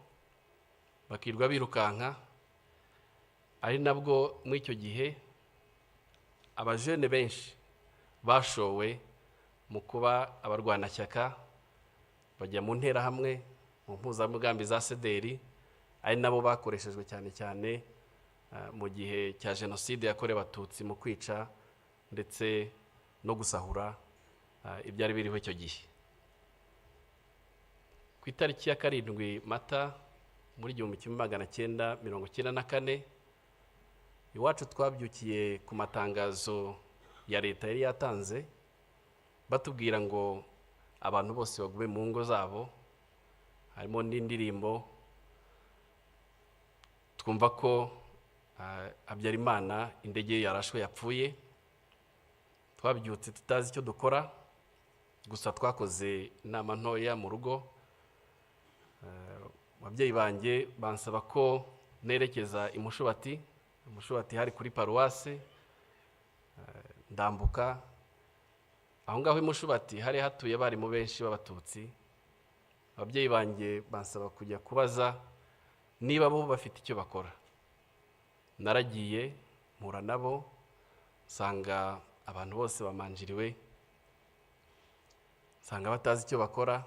bakirwa birukanka. Ari nabwo muri icyo gihe abajene benshi bashowe mu kuba abarwanashyaka, bajya mu nterahamwe, mu mpuzamugambi za sederi, ari nabo bakoreshejwe cyane cyane mu gihe cya Genocide yakorewe Abatutsi, mu kwica ndetse no gusahura ibyari biriho icyo gihe. Ku itariki ya 7 Mata muri 1994, iwacu twabyukiye ku matangazo ya leta yari yatanze, batubwira ngo abantu bose bagume mu ngo zabo. Harimo n'indirimbo twumva ko Habyarimana indege yarashwe yapfuye. Twabyutse tutazi icyo dukora, gusa twakoze inama ntoya mu rugo. Ababyeyi banjye bansaba ko nerekeza i Mushubati. Mushubati hari kuri paruwase, ndambuka. Aho ngaho i Mushubati hari hatuye abarimu benshi b'Abatutsi. Ababyeyi banjye bansaba kujya kubaza niba bo bafite icyo bakora. Naragiye mpura nabo, nsanga abantu bose bamanjiriwe, nsanga batazi icyo bakora,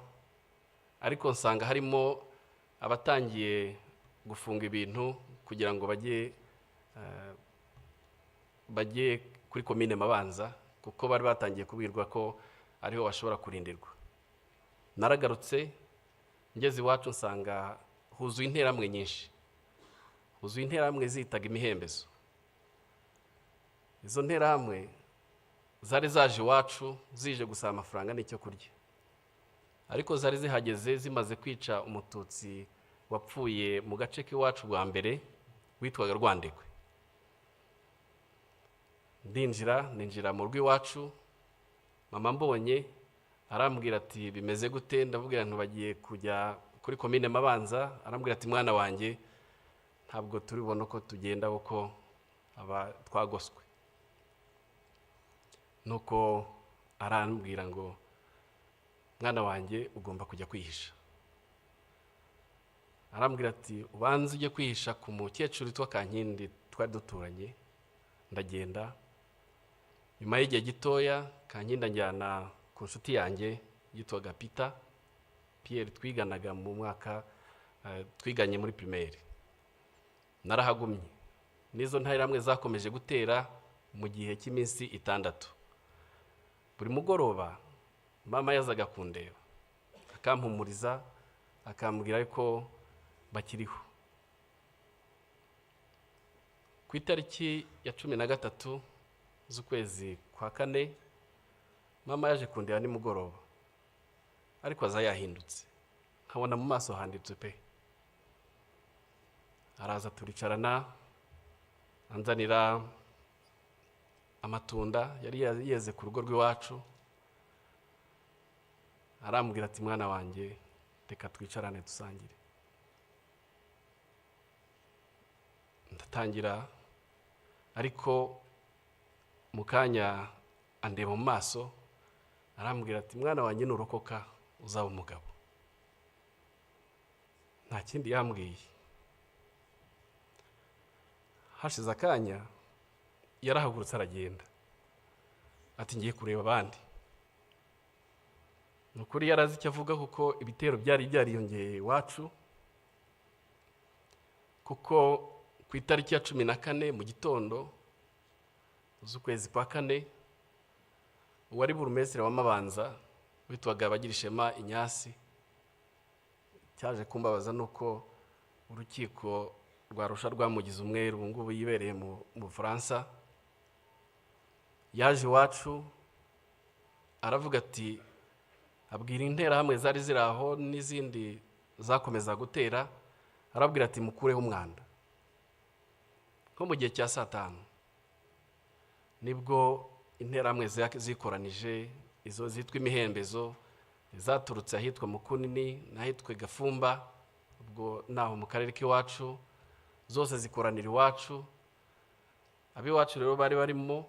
ariko nsanga harimo abatangiye gufunga ibintu kugira ngo bajye kuri komine Mabanza, kuko bari batangiye kubwirwa ko ariho bashobora kurindirwa. Naragarutse ngeze iwacu, nsanga huzuye interamwe nyinshi, huzuye interamwe zitaga imihembezo. Izo nterahamwe zari zaje iwacu zije gusaba amafaranga n'icyo kurya, ariko zari zihageze zimaze kwica Umututsi wapfuye mu gace k'iwacu bwa mbere witwaga Rwandekwe. ninjira mu rugo iwacu, mama mbonye arambwira ati bimeze gute, ndavugira nti bagiye kujya kuri komine Mabanza, arambwira ati mwana wanjye ntabwo turibona uko tugenda uko aba twagoswe. Nuko arambwira ngo mwana wanjye ugomba kujya kwihisha. Arambwira ati ubanze ujye kwihisha ku mukecuru witwa Kankindi twari duturanye. Ndagenda, nyuma y'igihe gitoya Kankindi anjyana ku nshuti yanjye yitwaga Pierre twiganaga mu mwaka twiganye muri primaire. Narahagumye, nizo ntayiramwe zakomeje gutera mu gihe cy'iminsi 6. Buri mugoroba mama yazaga kundeba akampumuriza, akambwira ko bakiriho. Ku itariki ya 13 z'ukwezi kwa 4 mama yaje kundeba nimugoroba, ariko aza yahindutse, nkabona mu maso handitse pe. Araza turicarana, anzanira amatunda yari yeze ku rugo rw'iwacu. Arambwira ati mwana wanjye reka twicarane dusangire. Ndatangira, ariko mukanya andeba mu maso, arambwira ati mwana wanjye nurokoka uzaba umugabo. Nta kindi yambwiye. Hashize akanya yarahagurutse aragenda, ati ngiye kureba abandi. Nukuri yarazi icyo avuga, kuko ibitero byari byariyongeye iwacu, kuko ku itariki ya 14 mu gitondo z'ukwezi kwa 4 uwari burumestre wa Mabanza witwaga Bagirishema Inyasi cyaje kumbabaza nuko urukiko rwa Rusha rwamugize umweru ngubu yibereye mu France. Yaje iwacu aravuga ati abwira intera hamwe zari ziraho n'izindi zakomeza gutera, arabwira ati mukureho umwanda. Ko mu gihe cya 5 nibwo intera hamwe zikoranije, izo zitwa imihembezo, zaturutse ahitwa Mukunini n'ahitwa Gafumba, ubwo naho mu karere k'iwacu, zose zikoranira iwacu. Abiwacu rero bari barimo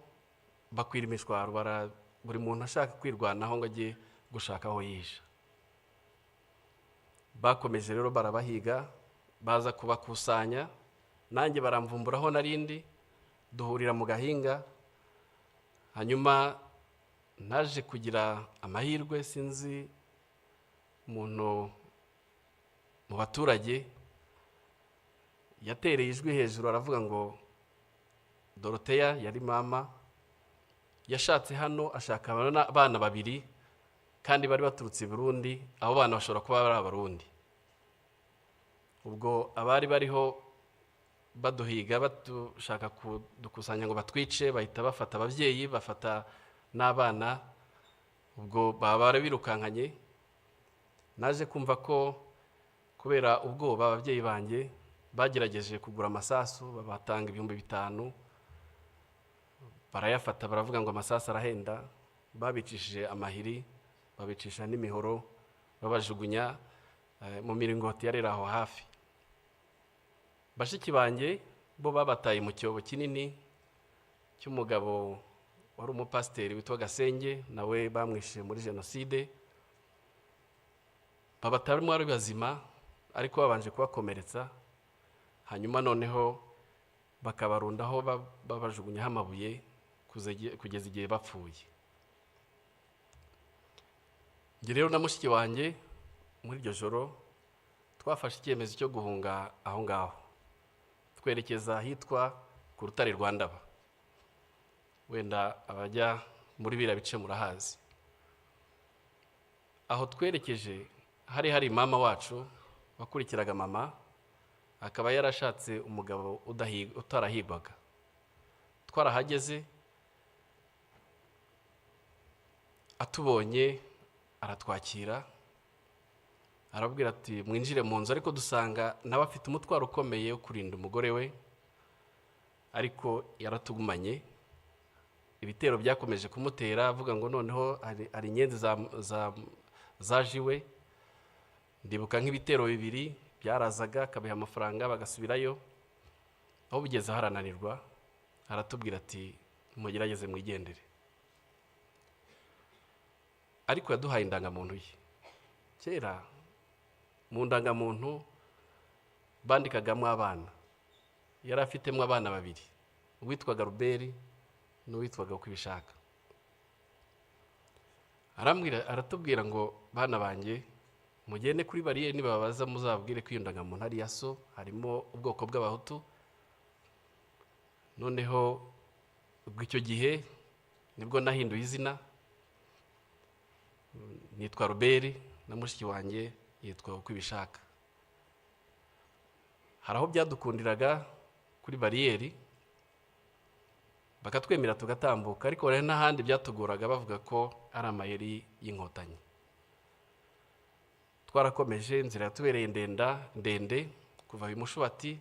bakwira imishwaro, buri muntu ashaka kwirwanaho ngo ajye gushaka aho yisha. Bakomeje rero barabahiga, baza kubakusanya, nanjye baramvumburaho narindi, duhurira mu gahinga. Hanyuma naje kugira amahirwe, sinzi umuntu mu baturage yatereye ijwi hejuru aravuga ngo Dorothea yari mama, yashatse hano ashaka abana 2 kandi bari baturutse i Burundi. Abo bana bashobora kuba bari abarundi. Ubwo abari bariho baduhiga batushaka kudukusanya ngo batwice, bahita bafata ababyeyi, bafata n'abana. Ubwo baba birukankanye. Naje kumva ko kubera ubwoba ababyeyi banjye bagerageje kugura amasasu, babatanga 5,000. Barayafata, baravuga ngo amasasu arahenda. Babicishije amahiri, babicisha n'imihoro, babajugunya mu miringoti yarera aho hafi. Bashiki banjye bo babataye mu cyobo kinini cy'umugabo wari umupasiteri witwa Gasenge, nawe bamwishe muri Genocide. Babatarimo ari bazima, ariko babanje kubakomeretsa. Hanyuma noneho bakabarundaho babajugunyaho amabuye kugeza igihe bapfuye. Nge rero na mushiki wanjye muri iryo joro twafashe icyemezo cyo guhunga aho ngaho, twerekeza ahitwa ku rutare RWANDA. Wenda abajya muri bira bice murahazi. Aho twerekeje hari mama wacu wakurikiraga mama, akaba yarashatse umugabo utarahigwaga. Twarahageze, atubonye aratwakira, arabwira ati mwinjire mu nzu, ariko dusanga nawe afite umutwaro ukomeye wo kurinda umugore we, ariko yaratugumanye. ibitero byakomeje kumutera avuga ngo noneho hari inyenzi zajiwe. Ndibuka nk'ibitero bibiri byarazaga akabiha amafaranga bagasubirayo, aho bigeze harananirwa aratubwira ati mugerageze mwigendere. Ariko yaduhaye indangamuntu ye. Kera mu ndangamuntu bandikagamo abana, yari afitemo abana babiri, uwitwaga Ruberi n'uwitwaga Kwibishaka. Aratubwira ngo bana banjye mugende kuri bariyeri nibabaza muzabwire ko iyo ndangamuntu ari ya so, harimo ubwoko bw'abahutu. Noneho ubwo icyo gihe nibwo nahinduye izina, nitwa Ruberi na mushiki wanjye yitwa Kwibishaka. Hari aho byadukundiraga kuri bariyeri bakatwemera tugatambuka, ariko rero n'ahandi byatugoraga bavuga ko ari amayeri y'inkotanyi. Twarakomeje, inzira yatubereye ndende kuva Bimushubati,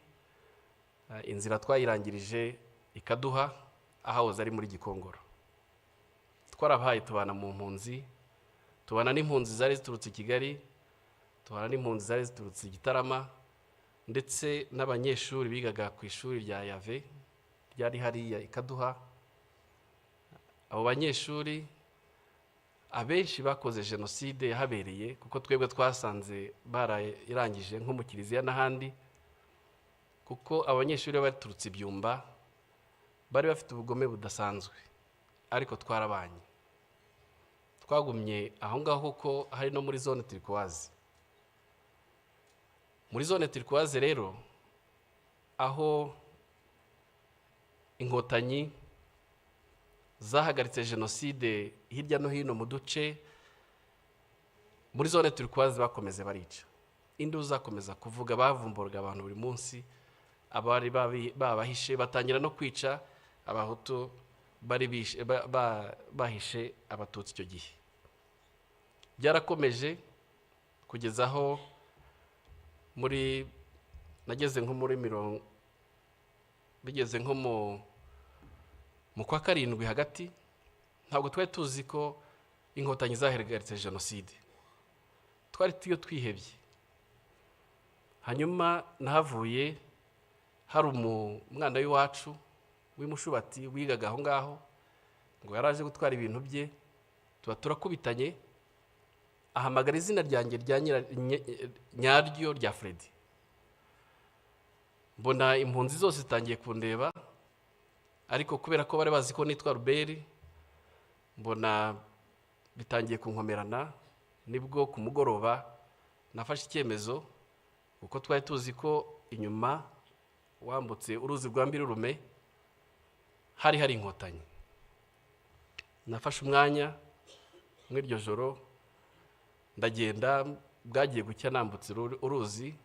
inzira twayirangirije ikaduha ahahoze ari muri Gikongoro. Twarabahaye tubana mu mpunzi, tubana n'impunzi zari ziturutse i Kigali, tubana n'impunzi zari ziturutse i Gitarama, ndetse n'abanyeshuri bigaga ku ishuri rya Yave ryari hariya ikaduha. Abo banyeshuri abenshi bakoze Genocide yahabereye, kuko twebwe twasanze barayirangije nko mu Kiliziya n'ahandi, kuko abanyeshuri baturutse Ibyumba bari bafite ubugome budasanzwe, ariko twarabanye. Twagumye aho ngaho kuko hari no muri zone turquoise. Muri zone turquoise rero aho inkotanyi zahagaritse Genocide hirya no hino mu duce, muri zone turquoise bakomeze barica. Induru zakomeza kuvuga, bavumburaga abantu buri munsi, abari babahishe batangira no kwica abahutu bari bahishe abatutsi. Icyo gihe byarakomeje kugeza aho nageze nko muri bigeze nko mu kwa karindwi hagati, ntabwo twari tuzi ko inkotanyi zahagaritse Genocide. Twari twihebye. Hanyuma nahavuye hari umwana w'iwacu w'Imushubati wigaga aho ngaho, ngo yaraje gutwara ibintu bye, turakubitanye, ahamagara izina ryanjye nyaryo rya Freddy. Mbona impunzi zose zitangiye kundeba, ariko kubera ko bari bazi ko nitwa Ruberi, mbona bitangiye kunkomerana. Nibwo ku mugoroba nafashe icyemezo, kuko twari tuzi ko inyuma wambutse uruzi rwa Mbirurume hari inkotanyi. Nafashe umwanya mw'iryo joro ndagenda, bwagiye gucya nambutse uruzi.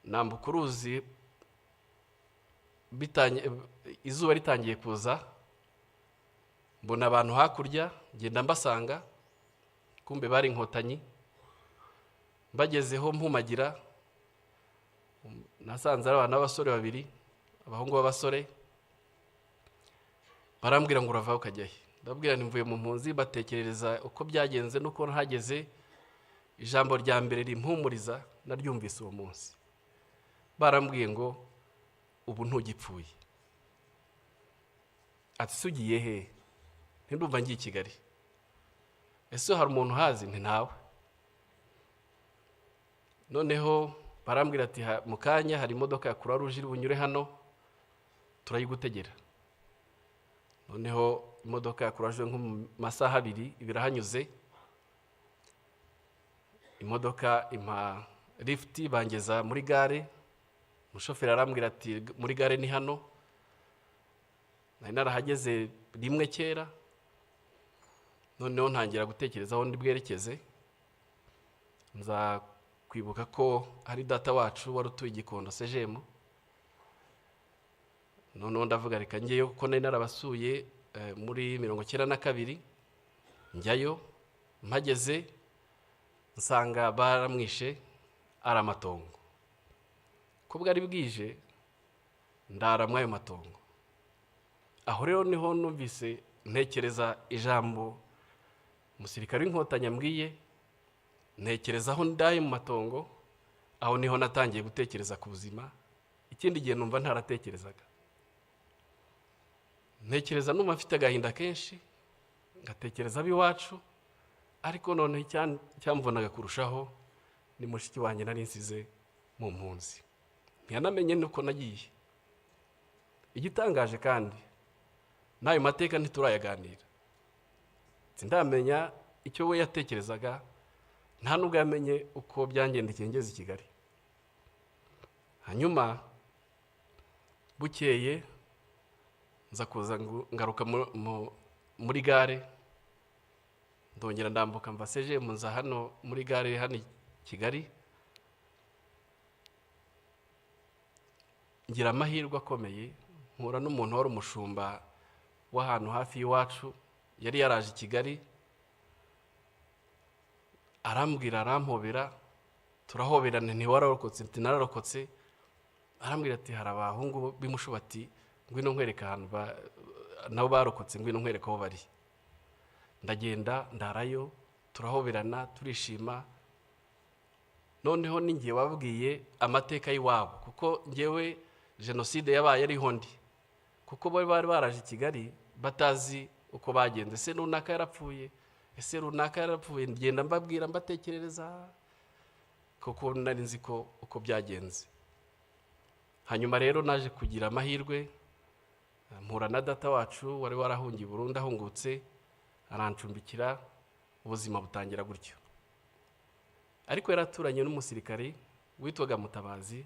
Nambuka uruzi izuba ritangiye kuza, mbona abantu hakurya, ngenda mbasanga, kumbe bari inkotanyi. Bagezeho mpumagira, nasanze ari abana b'abasore babiri, abahungu b'abasore. Barambwira ngo urava ukajya he? Ndabwira nti mvuye mu mpunzi. Batekerereza uko byagenze nuko nahageze. Ijambo rya mbere rimpumuriza naryumvise uwo munsi. Barambwiye ngo ubu ntugipfuye. Ati sugiye he? Ndumva ngiye i Kigali. Ese hari umuntu hazi? Nti ntawe. Noneho barambwira ati mu kanya hari imodoka ya Croix-Rouge iri bunyure hano, turayigutegera. Noneho imodoka ya Croix-Rouge nko mu masaha 2 ibirahanyuze. Imodoka impa lift bangeza muri gare. Umushoferi arambwira ati muri gare ni hano. Nari narahageze rimwe kera. Noneho ntangira gutekereza aho ndi bwerekeze. Nza kwibuka ko hari data wacu wari utuye Gikondo Sejemu. Noneho ndavuga reka ngeyo kuko nari narabasuye muri 92 njyayo. Mpageze nsanga baramwishe ari amatongo. Ko bwari bwije ndara mwayo matongo. aho rero niho numvise ntekereza ijambo umusirikare w'inkotanyi ambwiye, ntekereza aho ndaye mu matongo, aho niho natangiye gutekereza ku buzima. Ikindi gihe numva ntaratekerezaga, ntekereza numva mfite agahinda kenshi, ngatekereza ab'iwacu, ariko none cyamvunaga kurushaho ni mushiki wanjye nari nsize mu mpunzi. Ntiyanamenye nuko nagiye. Igitangaje kandi n'ayo mateka ntiturayaganira, sindamenya icyo we yatekerezaga, nta nubwo yamenye uko byangendekeye ngeze i Kigali. Hanyuma bukeye nza kuza ngaruka muri gare, ndongera ndambuka mva seje munza hano muri gare hano i Kigali. Ngira amahirwe akomeye, mpura n'umuntu wari umushumba w'ahantu hafi y'iwacu, yari yaraje i Kigali, arambwira, arampobera, turahoberana, ntiwararokotse, nti nararokotse. Arambwira ati hari abahungu b'imushubati, ngwino nkwereka ahantu nabo barokotse, ngwino nkwereka aho bari. Ndagenda ndarayo, turahoberana, turishima. Noneho ningiye wabwiye amateka y'iwabo, kuko ngewe Genocide yabaye ariho ndi, kuko bari baraje i Kigali batazi uko bagenze. Ese runaka yarapfuye, ese runaka yarapfuye, ngenda mbabwira, mbatekerereza, kuko nari nzi ko uko byagenze. Hanyuma rero naje kugira amahirwe, mpura na data wacu wari warahungiye Burundi, ahungutse arancumbikira, ubuzima butangira gutyo. Ariko yaraturanye n'umusirikari witwaga Mutabazi,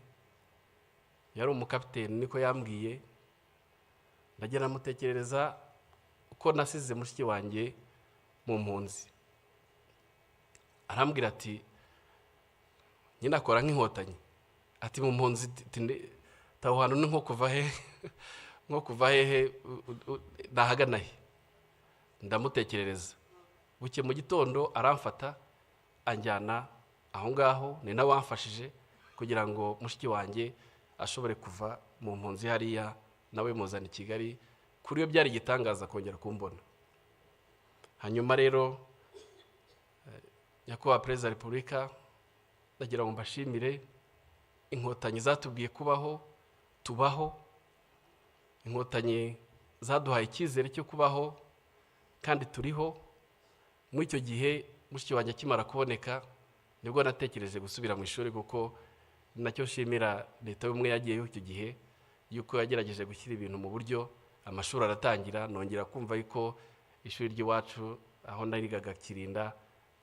yari umukapiteni, niko yambwiye. Ndagera mutekerereza uko nasize mushiki wanjye mu mpunzi. Arambwira ati nyina akora nk'inkotanyi, ati mu mpunzi taho hantu ni nko kuva hehe nahagana he. Ndamutekerereza. Buke mu gitondo aramfata anjyana aho ngaho, ni nawe wamfashije kugira ngo mushiki wanjye ashobore kuva mu mpunzi hariya, nawe muzana i Kigali. Kuri yo byari igitangaza kongera kumbona. Hanyuma rero Nyakubahwa Perezida wa Repubulika, ndagira ngo mbashimire. Inkotanyi zatubwiye kubaho, tubaho. Inkotanyi zaduhaye icyizere cyo kubaho, kandi turiho. Muri icyo gihe mushiki wanjye akimara kuboneka, nibwo natekereje gusubira mu ishuri, kuko nacyo shimira leta y'ubumwe yagiyeho icyo gihe, yuko yagerageje gushyira ibintu mu buryo. Amashuri aratangira, nongera kumva yuko ishuri ry'iwacu aho narigaga Kirinda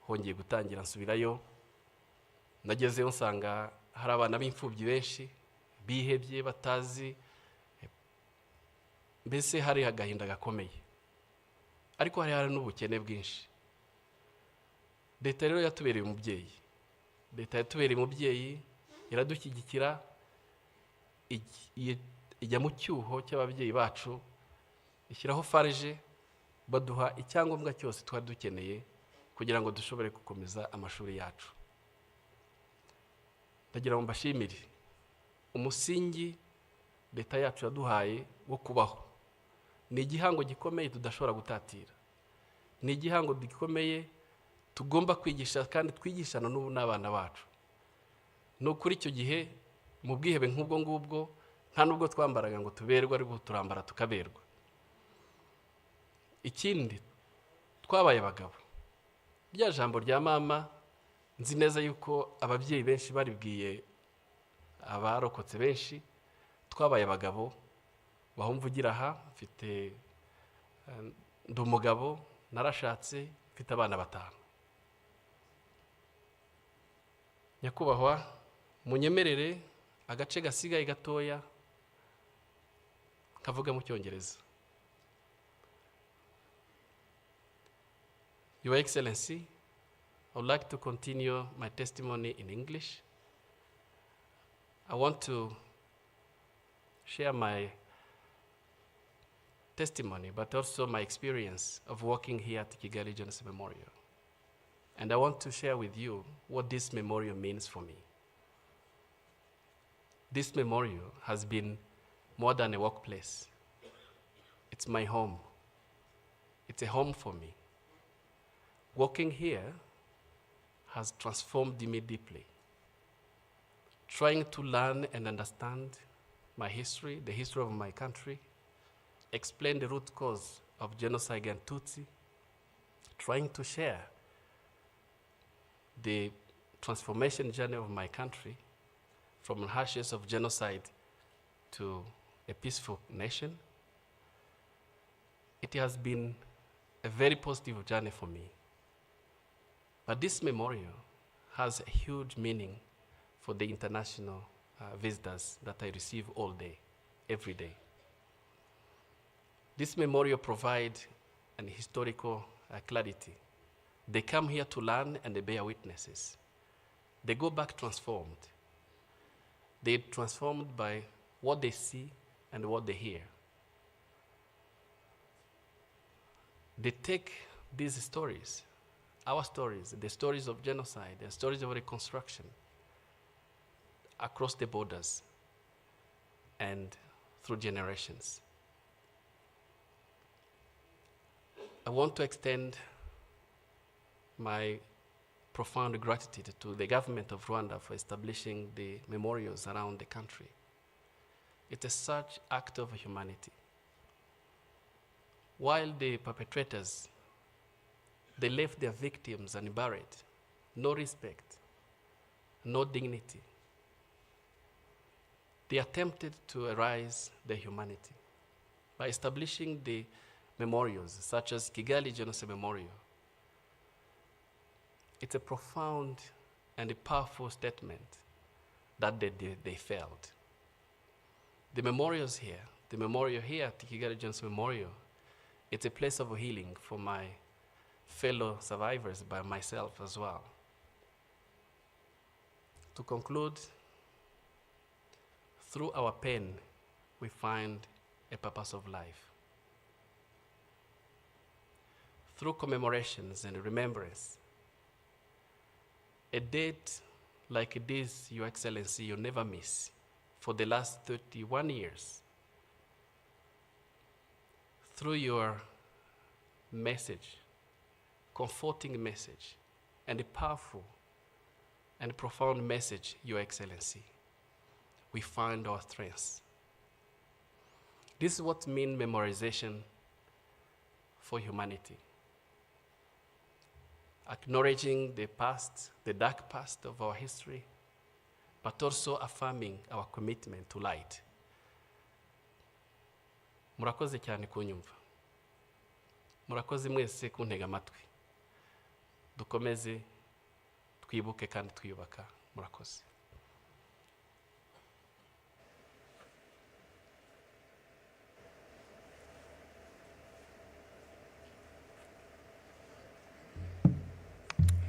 hongeye gutangira, nsubirayo. Nagezeyo nsanga hari abana b'imfubyi benshi bihebye, batazi, mbese hari agahinda gakomeye, ariko hari n'ubukene bwinshi. Leta rero yatubereye umubyeyi, leta yatubereye umubyeyi, iradushyigikira, ijya mu cyuho cy'ababyeyi bacu, ishyiraho farije, baduha icyangombwa cyose twari dukeneye kugira ngo dushobore gukomeza amashuri yacu. Ndagira ngo mbashimire umusingi leta yacu yaduhaye wo kubaho. Ni igihango gikomeye tudashobora gutatira, ni igihango gikomeye tugomba kwigisha, kandi twigishana n'ubu n'abana bacu. No kuri icyo gihe mu bwihebe nk'ubwo ngubwo, nta nubwo twambaraga ngo tuberwe, ariko turambara tukaberwa. Ikindi, twabaye abagabo. Rya jambo rya mama, nzi neza yuko ababyeyi benshi baribwiye abarokotse benshi, twabaye abagabo. Bahumvugira aha, mfite ndi umugabo, narashatse, mfite abana 5. Nyakubahwa, munyemerere agace gasigaye gatoya kavuga mu Cyongereza. Your Excellency, I would like to continue my testimony in English. I want to share my testimony, but also my experience of working here at Kigali Genocide Memorial. And I want to share with you what this memorial means for me. This memorial has been more than a workplace. It's It's my home. It's a home for me. Working here has transformed me deeply. Trying to learn and understand my history, the history of my country, explain the root cause of genocide and Tutsi, trying to share the transformation journey of my country from the ashes of genocide to a peaceful nation. It has been a very positive journey for me. But this memorial has a huge meaning for the international visitors that I receive all day, every day. This memorial provides an historical clarity. They come here to learn and they bear witnesses. They go back transformed. They're transformed by what they see and what they hear. They take these stories, our stories, the stories of genocide, the stories of reconstruction, across the borders and through generations. I want to extend my profound gratitude to the government of Rwanda for establishing the memorials around the country. It is such act of humanity. While the perpetrators, they left their victims unburied, no respect, no dignity. They attempted to erase their humanity by establishing the memorials, such as Kigali Genocide Memorial. It's a profound and a powerful statement that they failed. The memorials here, the memorial here at Kigali Genocide Memorial, it's a place of healing for my fellow survivors, by myself as well. To conclude, through our pain, we find a purpose of life. Through commemorations and remembrance, a date like this, Your Excellency, you never miss for the last 31 years. Through your message, comforting message, and a powerful and profound message, Your Excellency, we find our strengths. This is what means memorization for humanity. Acknowledging the past, the dark past of our history, but also affirming our commitment to light. Murakoze cyane kunyumva. Murakoze mwese kuntega amatwi. Dukomeze twibuke kandi twiyubaka. Murakoze.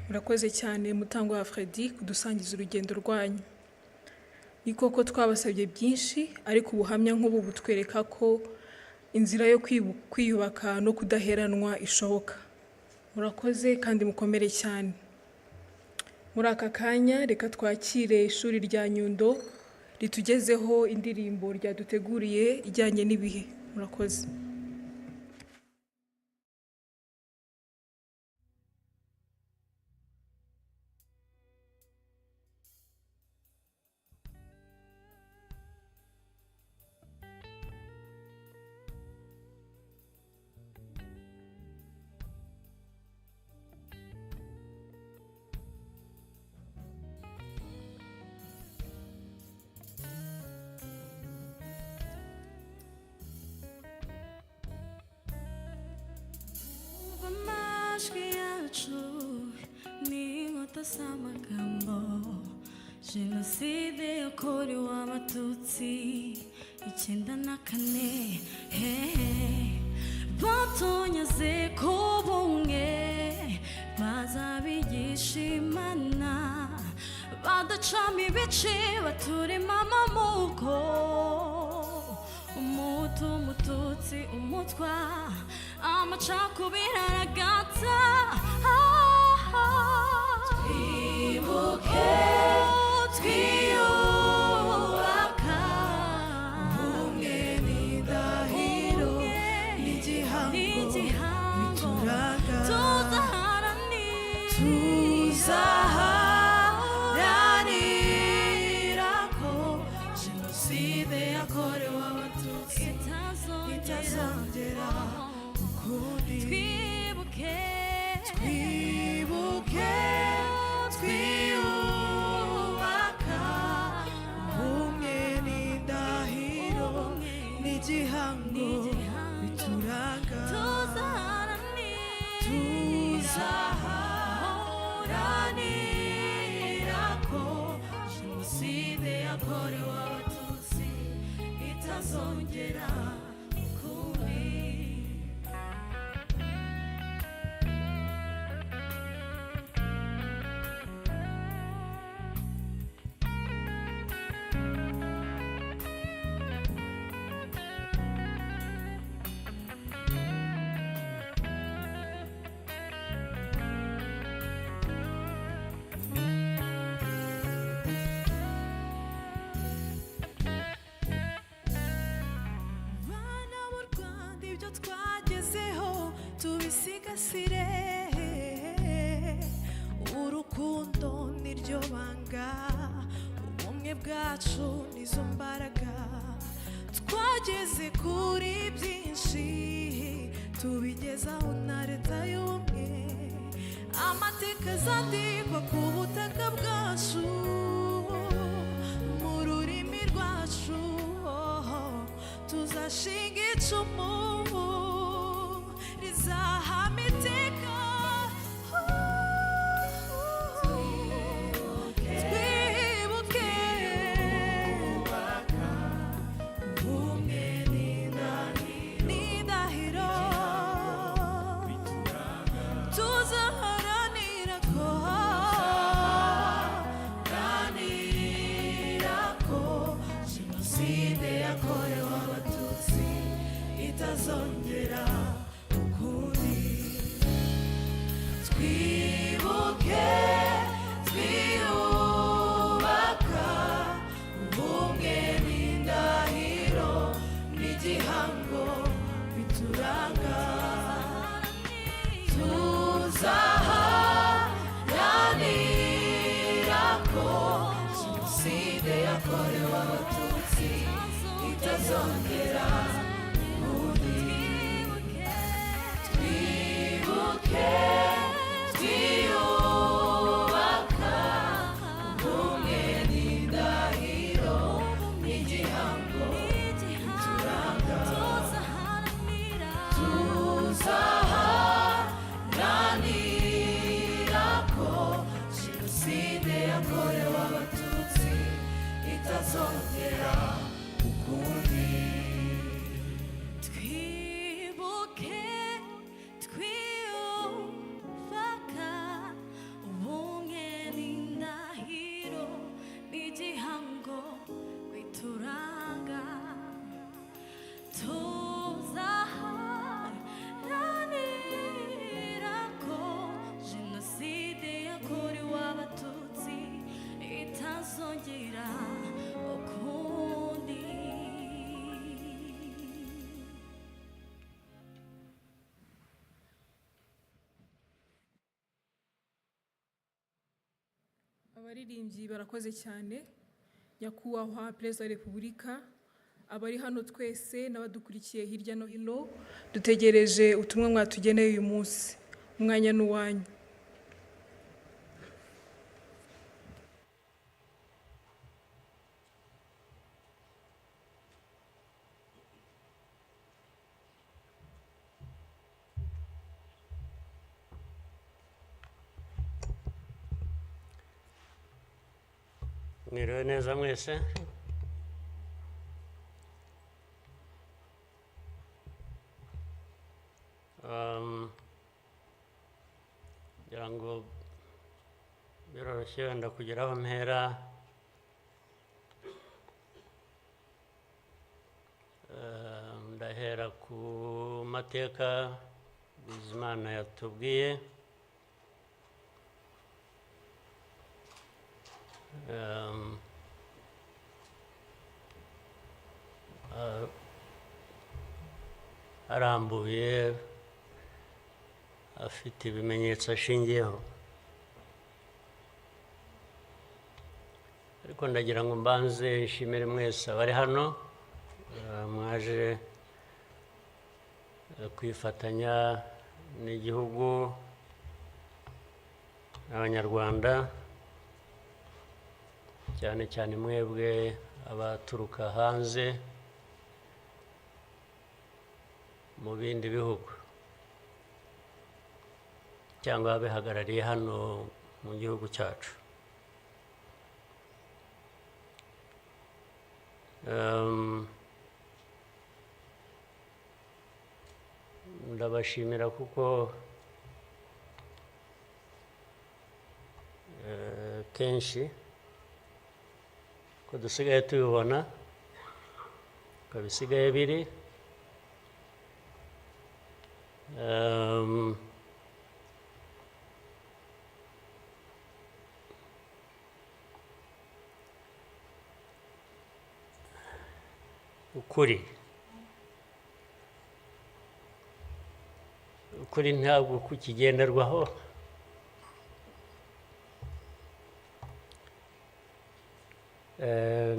Murakoze cyane Mutangwa wa Freddy kudusangiza urugendo rwanyu. Ni koko twabasabye byinshi, ariko ubuhamya nk'ubu butwereka ko inzira yo kwiyubaka no kudaheranwa ishoboka. Murakoze kandi mukomere cyane. Muri aka kanya reka twakire ishuri rya Nyundo ritugezeho indirimbo ryaduteguriye ijyanye n'ibihe. Murakoze. Genocide yakorewe Abatutsi 1994 batonyaze ko bumwe bazabigisha Imana badacamo ibice baturema amamoko umutu umututsi umutwa amacakubiri aragata Twibuke Twiyubaka umwe n'indahiro yakorewe abatutsi itazongera ukundi. Bana b'u Rwanda ibyo twagezeho tubisigasire, urukundo niryo banga, ubumwe bwacu nizo mbaraga, twageze kuri byinshi tubigezaho na leta y'ubumwe, amateka azandikwa ku butaka bwacu mu rurimi rwacu, tuzashinga icumu rizahama iteka. Twibuke ubumwe n'indahiro, tuzaharanira ko Jenoside yakorewe abatutsi itazongera ukundi. Twibuke twiyubaka, ubumwe n'indahiro n'igihango bituranga, tuzaharanira ko Jenoside yakorewe abatutsi itazongera ukundi. Twibuke twiyubaka, ubumwe n'indahiro n'igihango bituranga, tuzaharanira ko Jenoside yakorewe abatutsi itazongera ukundi. Twibuke twiyubaka, ubumwe n'indahiro n'igihango bituranga, tuzaharanira ko Jenoside yakorewe abatutsi itazongera ukundi. Abaririmbyi barakoze cyane. Nyakubahwa Perezida wa Repubulika, abari hano twese n'abadukurikiye hirya no hino, dutegereje ubutumwa mwatugeneye uyu munsi. Umwanya ni uwanyu. Mwiriwe neza mwese. Ngira ngo biroroshye wenda kugira aho mpera. Ndahera ku mateka Bizimana yatubwiye. Arambuye, afite ibimenyetso ashingiyeho, ariko ndagira ngo mbanze nshimire mwese abari hano, mwaje kwifatanya n'igihugu n'abanyarwanda, cyane cyane mwebwe abaturuka hanze mu bindi bihugu cyangwa abihagarariye hano mu gihugu cyacu. ndabashimira kuko kenshi ko dusigaye tubibona ko bisigaye biri ukuri ntabwo kukigenderwaho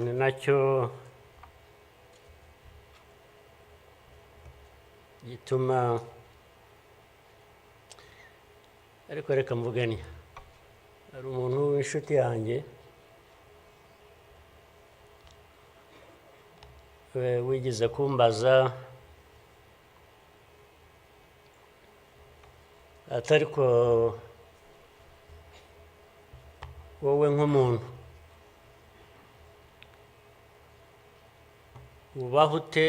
ni nacyo gituma ariko reka mvugane hari umuntu w'inshuti yanjye wigeze kumbaza atari ko wowe nk'umuntu ubaho ute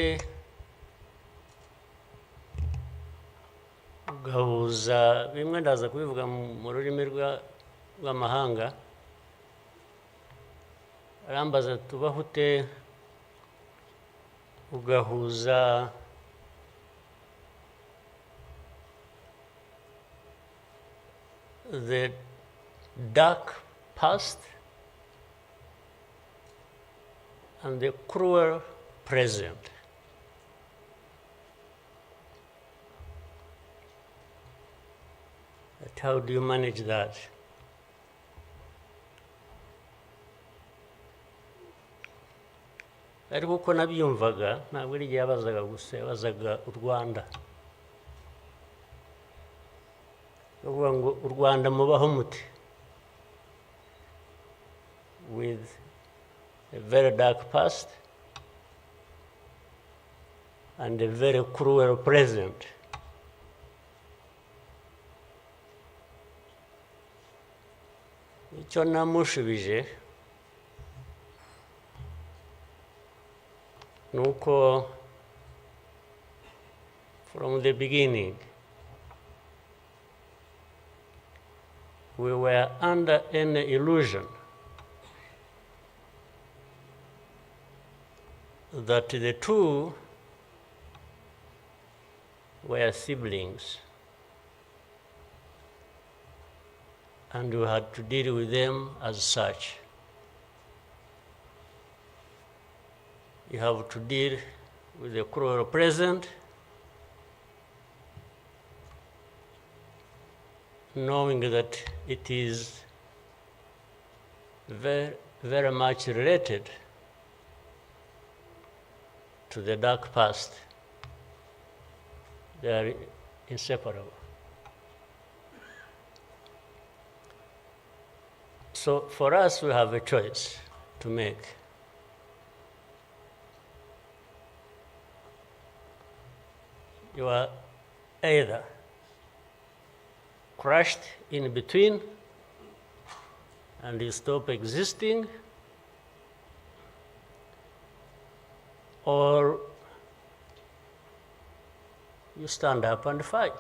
ugahuza bimwe ndaza kubivuga mu rurimi rw'amahanga arambaza tubaho ute ugahuza the dark past and the cruel present. But how do you manage that? ariko uko nabyumvaga ntabwo ari igihe yabazaga gusa yabazaga u Rwanda bavuga ngo u Rwanda mubaho muti with a very dark past and a very cruel present. Icyo namushubije nuko from the beginning we were under an illusion that the two were siblings and we had to deal with them as such. You have to deal with the cruel present, knowing that it is very, very much related to the dark past. They are inseparable. So for us, we have a choice to make. You are either crushed in between and you stop existing, or you stand up and fight.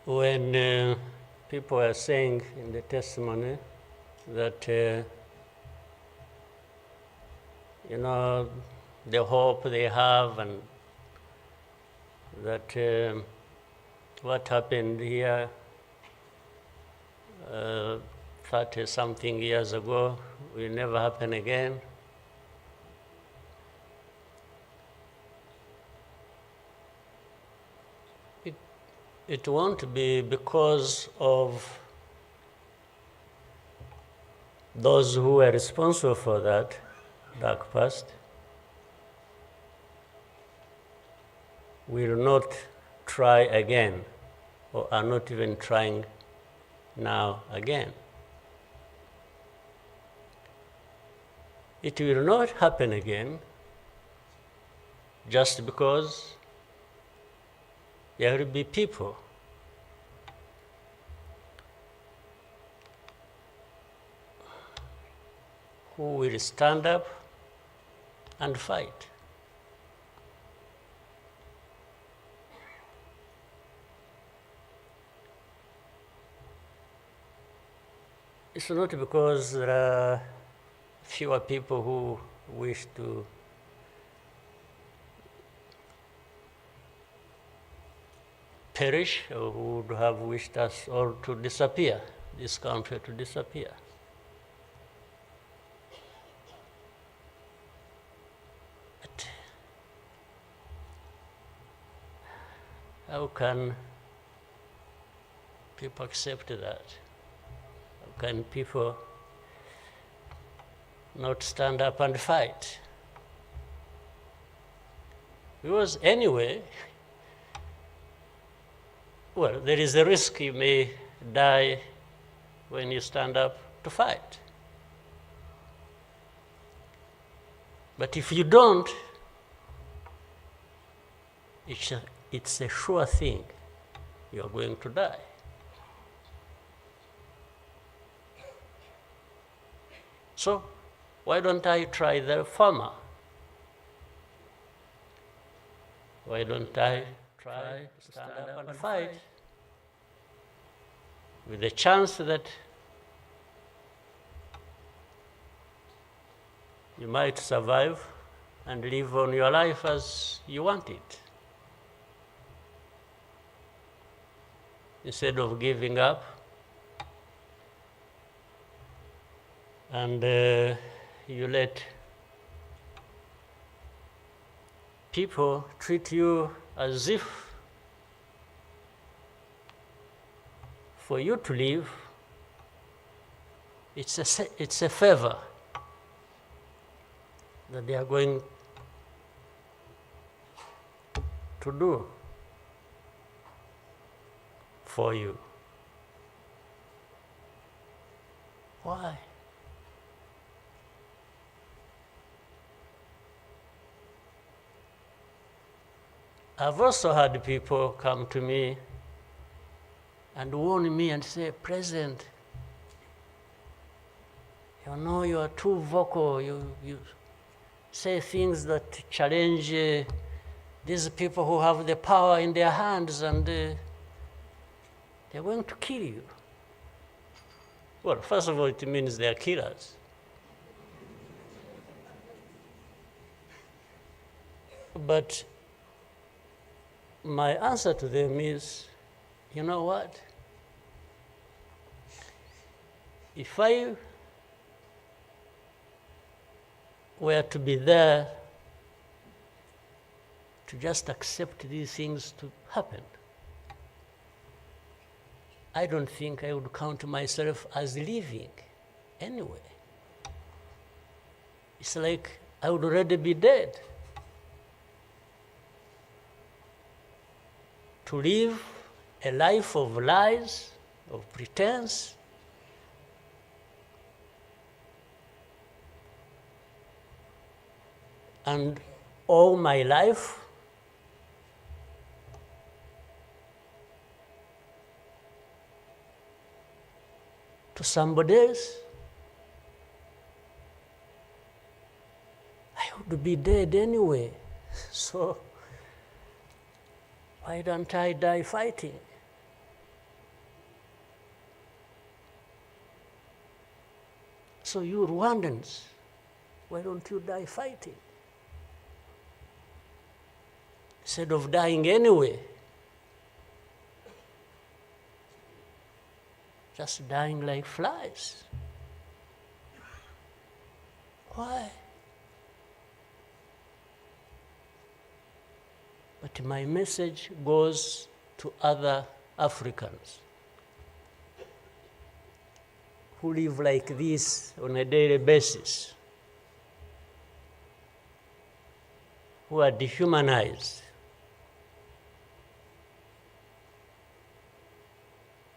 When people are saying in the testimony that you know, the hope they have and that what happened here 30-something years ago will never happen again. It won't be because of those who were responsible for that dark past. Will not try again, or are not even trying now again. It will not happen again just because there will be people who will stand up and fight. It's not because there are fewer people who wish to perish or who would have wished us all to disappear, this country to disappear. But how can people accept that? How can people not stand up and fight? Because anyway, well, there is a risk you may die when you stand up to fight. But if you don't, it's a sure thing you are going to die. So why don't I try the former? Why don't I try to stand up and fight with the chance that you might survive and live on your life as you want it, instead of giving up and you let people treat you as if for you to live, it's a favor that they are going to do for you. Why? I've also had people come to me and warn me and say, President, you know you are too vocal, you say things that challenge these people who have the power in their hands and they're going to kill you. Well, first of all, it means they're killers. But my answer to them is, you know what? If I were to be there to just accept these things to happen, I don't think I would count myself as living anyway. It's like I would already be dead. To live a life of lies, of pretense, and all my life to somebody else, I would be dead anyway. So why don't I die fighting? So you Rwandans, why don't you die fighting? Instead of dying anyway, just dying like flies. Why? But my message goes to other Africans who live like this on a daily basis, who are dehumanized.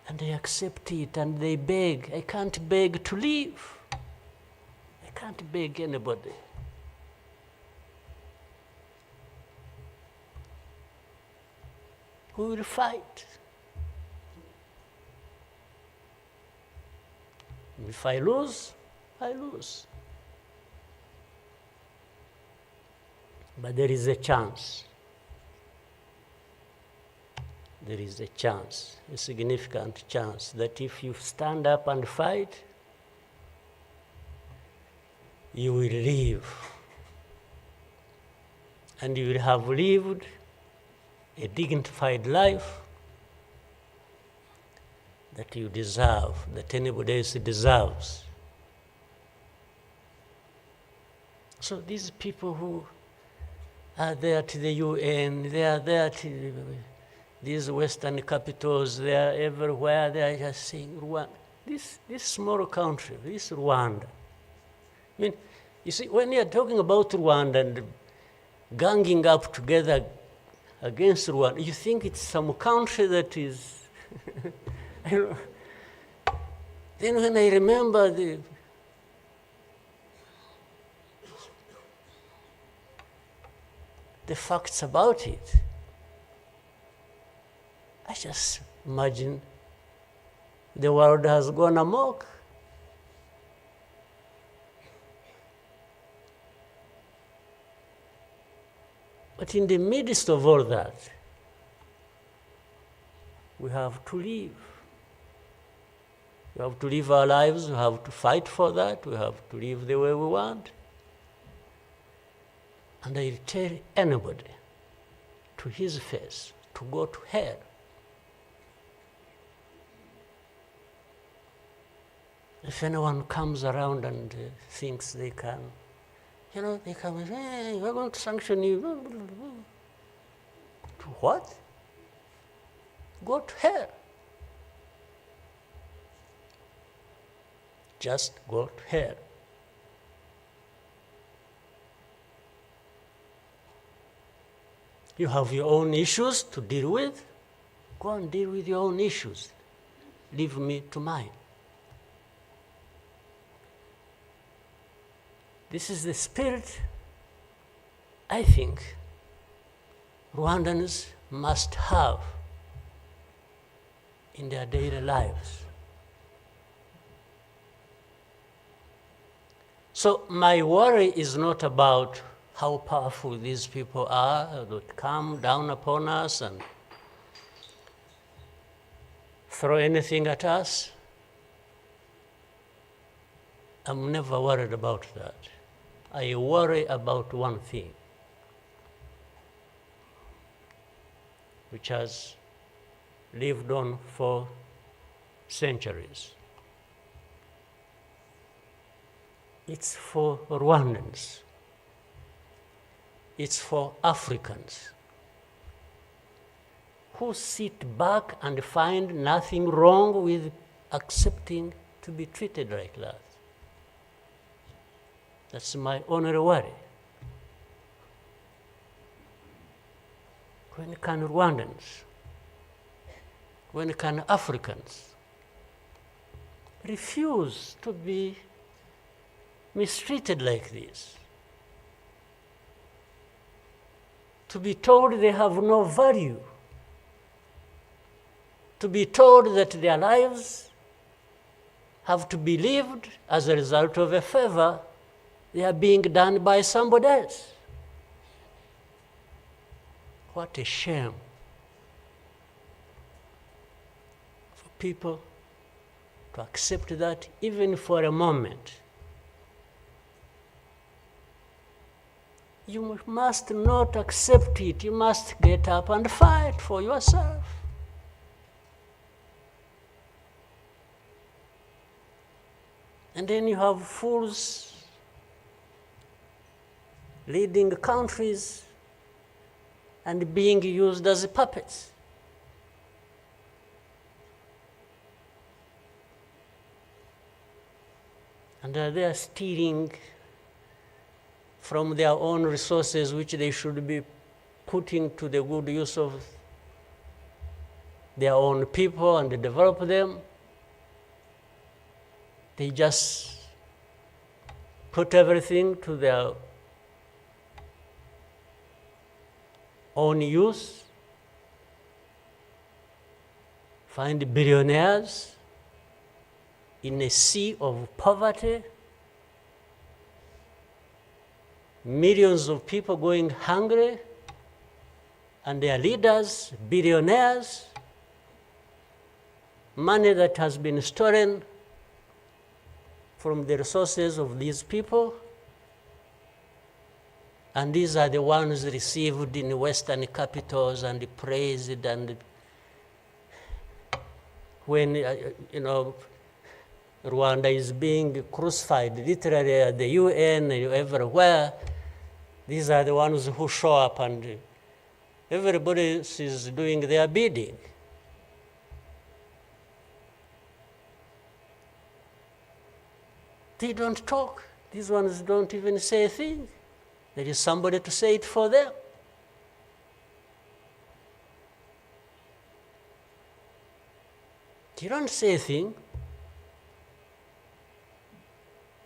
And they accept it and they beg. I can't beg to live. I can't beg anybody. Who will fight? If I lose, I lose. But there is a chance. There is a chance, a significant chance, that if you stand up and fight, you will live. And you will have lived a dignified life that you deserve, that anybody else deserves. So these people who are there to the UN, they are there to these Western capitals, they are everywhere, they are just saying, Rwanda. This small country, this Rwanda. I mean, you see, when you are talking about Rwanda and ganging up together against Rwanda, you think it's some country that is, Then when I remember the facts about it, I just imagine the world has gone amok. But in the midst of all that, we have to live. We have to live our lives, we have to fight for that, we have to live the way we want. And I tell anybody to his face to go to hell. If anyone comes around and thinks they can, they come and say, hey, we're going to sanction you. To what? Go to hell. Just go to hell. You have your own issues to deal with. Go and deal with your own issues. Leave me to mine. This is the spirit, I think, Rwandans must have in their daily lives. So my worry is not about how powerful these people are that come down upon us and throw anything at us. I'm never worried about that. I worry about one thing, which has lived on for centuries. It's for Rwandans. It's for Africans who sit back and find nothing wrong with accepting to be treated like that. That's my only worry. When can Rwandans, when can Africans refuse to be mistreated like this? To be told they have no value, to be told that their lives have to be lived as a result of a favor they are being done by somebody else. What a shame for people to accept that even for a moment. You must not accept it. You must get up and fight for yourself. And then you have fools leading countries and being used as puppets. And they are stealing from their own resources, which they should be putting to the good use of their own people and develop them. They just put everything to their own use, find billionaires in a sea of poverty, millions of people going hungry, and their leaders, billionaires, money that has been stolen from the resources of these people, and these are the ones received in Western capitals and praised, and when, Rwanda is being crucified, literally at the UN and everywhere, these are the ones who show up, and everybody is doing their bidding. They don't talk. These ones don't even say a thing. There is somebody to say it for them. You don't say a thing.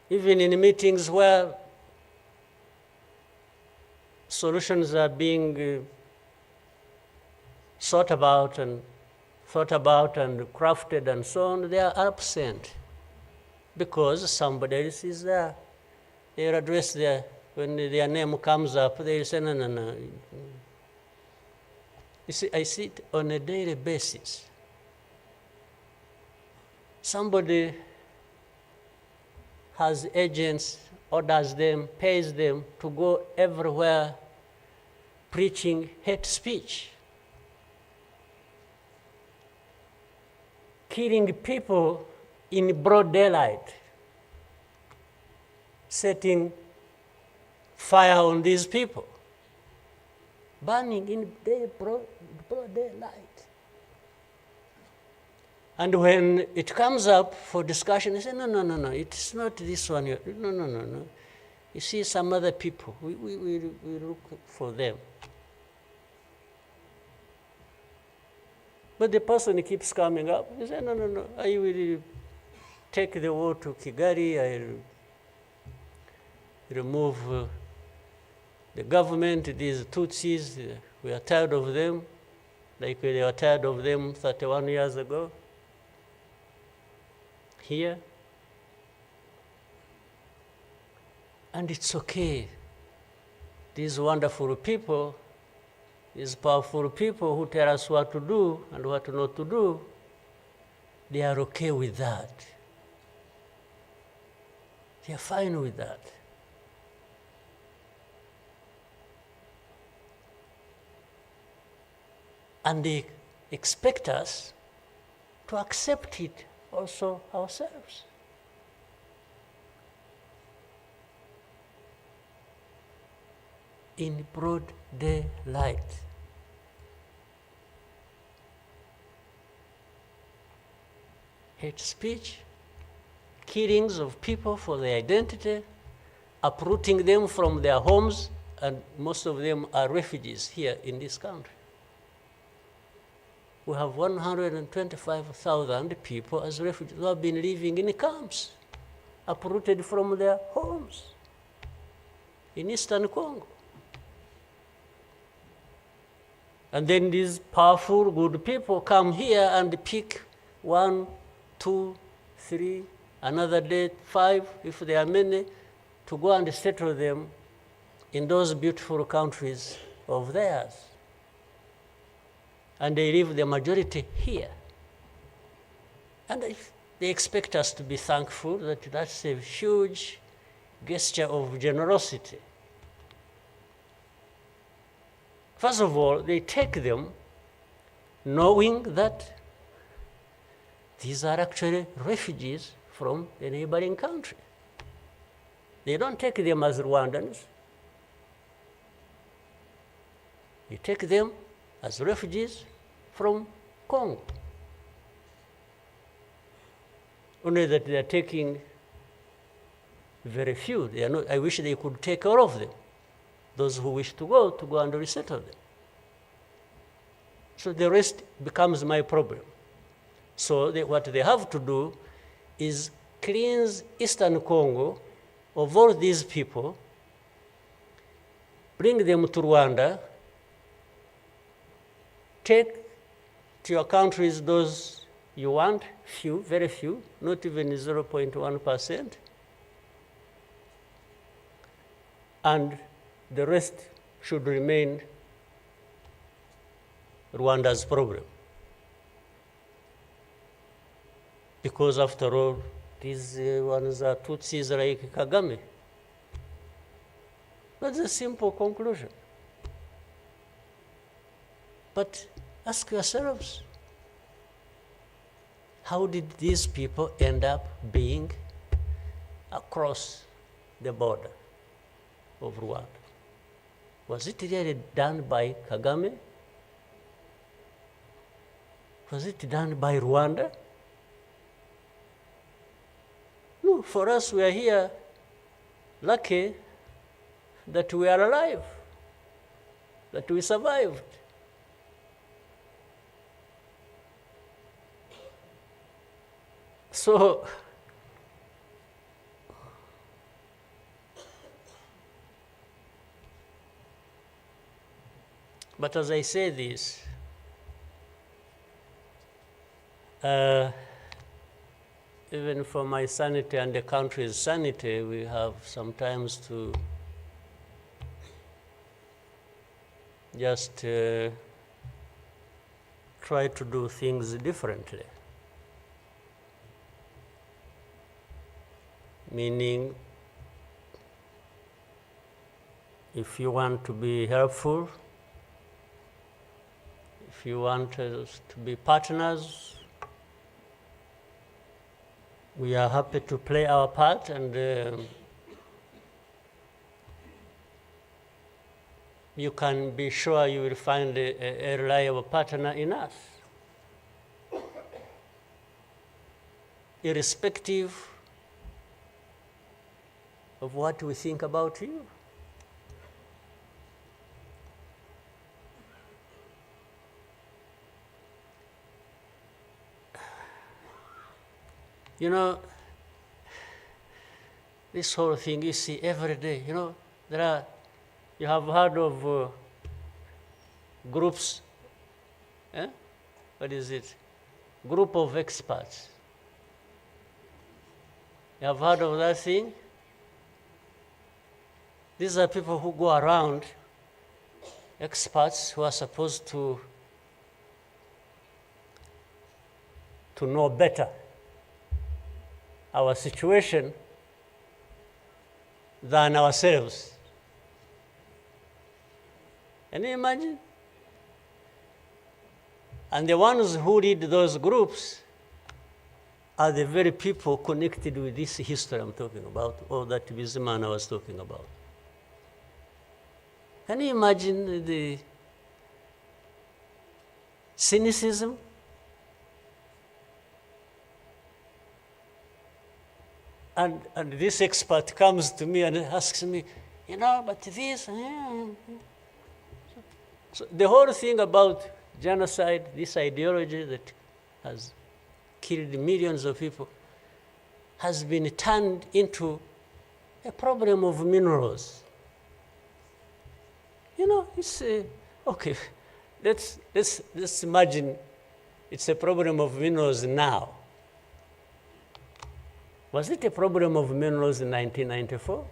Even in meetings where solutions are being thought about and crafted and so on, they are absent because somebody else is there. They'll address when their name comes up, they'll say, no. You see, I see it on a daily basis. Somebody has agents, orders them, pays them to go everywhere preaching hate speech, killing people in broad daylight, setting fire on these people, burning in broad daylight. And when it comes up for discussion, they say, no, it's not this one. No. You see some other people, we look for them. But the person keeps coming up. He says, no, I will take the war to Kigali, I'll remove the government, these Tutsis, we are tired of them, like they were tired of them 31 years ago. Here. And it's okay. These wonderful people, these powerful people who tell us what to do and what not to do, they are okay with that. They are fine with that. And they expect us to accept it also ourselves. In broad daylight. Hate speech, killings of people for their identity, uprooting them from their homes, and most of them are refugees here in this country. We have 125,000 people as refugees who have been living in camps, uprooted from their homes in Eastern Congo. And then these powerful, good people come here and pick 1, 2, 3, another day 5, if there are many, to go and settle them in those beautiful countries of theirs. And they leave the majority here. And they expect us to be thankful that that's a huge gesture of generosity. First of all, they take them knowing that these are actually refugees from the neighboring country. They don't take them as Rwandans. They take them as refugees from Congo. Only that they are taking very few. They are not, I wish they could take all of them. Those who wish to go and resettle them. So the rest becomes my problem. So what they have to do is cleanse Eastern Congo of all these people, bring them to Rwanda, take to your countries those you want, few, very few, not even 0.1%, and the rest should remain Rwanda's problem. Because after all, these ones are Tutsis like Kagame. That's a simple conclusion. But ask yourselves, how did these people end up being across the border of Rwanda? Was it really done by Kagame? Was it done by Rwanda? No, for us, we are here lucky that we are alive, that we survived. So, but as I say this, even for my sanity and the country's sanity, we have sometimes to just try to do things differently. Meaning, if you want to be helpful, if you want us to be partners, we are happy to play our part, and you can be sure you will find a reliable partner in us. Irrespective of what we think about you. You know, this whole thing you see every day, you know, you have heard of groups, what is it? Group of experts. You have heard of that thing? These are people who go around, experts who are supposed to know better our situation than ourselves. Can you imagine? And the ones who lead those groups are the very people connected with this history I'm talking about, or that Bizimana was talking about. Can you imagine the cynicism? And this expert comes to me and asks me, you know, but this. So the whole thing about genocide, this ideology that has killed millions of people, has been turned into a problem of minerals. You know, it's okay. Let's imagine it's a problem of minerals now. Was it a problem of minerals in 1994?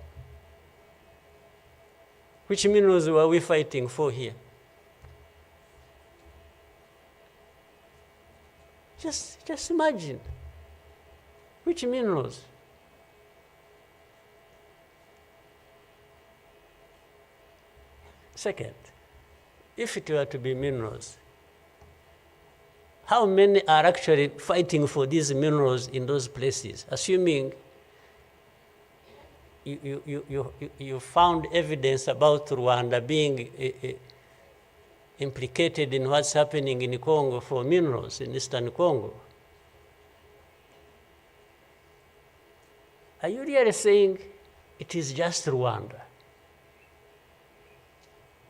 Which minerals were we fighting for here? Just imagine. Which minerals? Second, if it were to be minerals, how many are actually fighting for these minerals in those places, assuming you found evidence about Rwanda being implicated in what's happening in Congo for minerals in Eastern Congo? Are you really saying it is just Rwanda?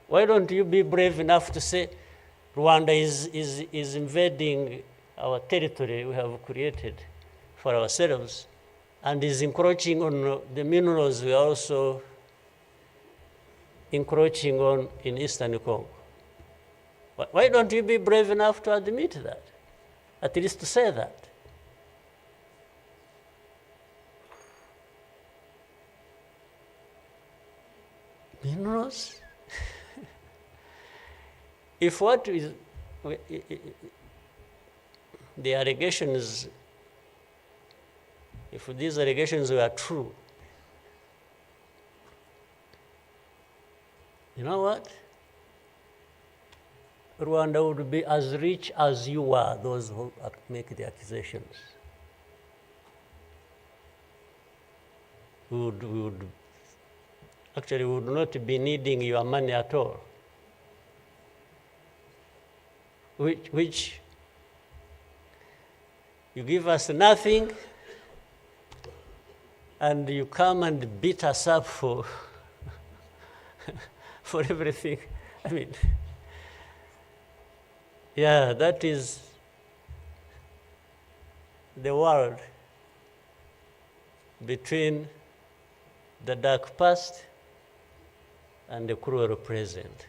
Why don't you be brave enough to say Rwanda is invading our territory we have created for ourselves and is encroaching on the minerals we are also encroaching on in Eastern Congo? Why don't you be brave enough to admit that? At least to say that. minerals. If what is the allegations, if these allegations were true, you know what? Rwanda would be as rich as you are, those who make the accusations. We would not be needing your money at all. Which you give us nothing, and you come and beat us up for for everything. I mean, yeah, that is the world between the dark past and the cruel present.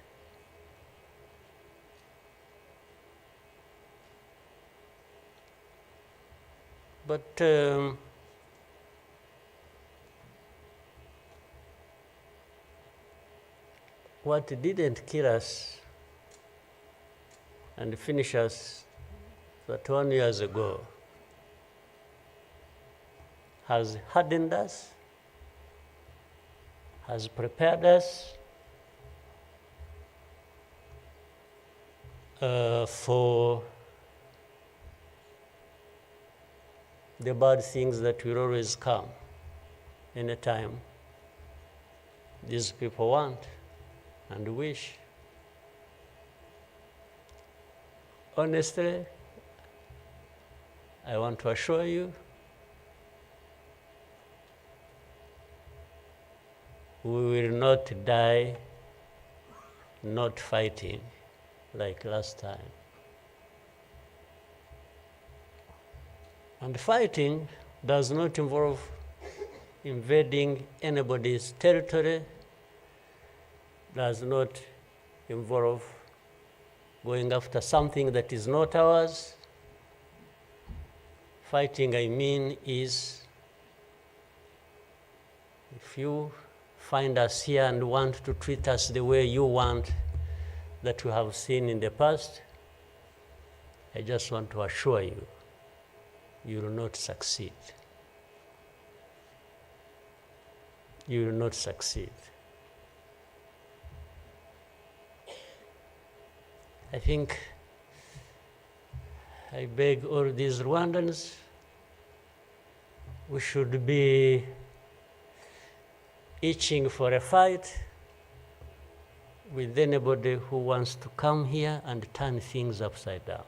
But what didn't kill us and finish us 21 years ago has hardened us, has prepared us for the bad things that will always come anytime these people want and wish. Honestly, I want to assure you, we will not die not fighting like last time. And fighting does not involve invading anybody's territory, does not involve going after something that is not ours. Fighting, I mean, is if you find us here and want to treat us the way you want that we have seen in the past, I just want to assure you, you will not succeed. You will not succeed. I think I beg all these Rwandans, we should be itching for a fight with anybody who wants to come here and turn things upside down.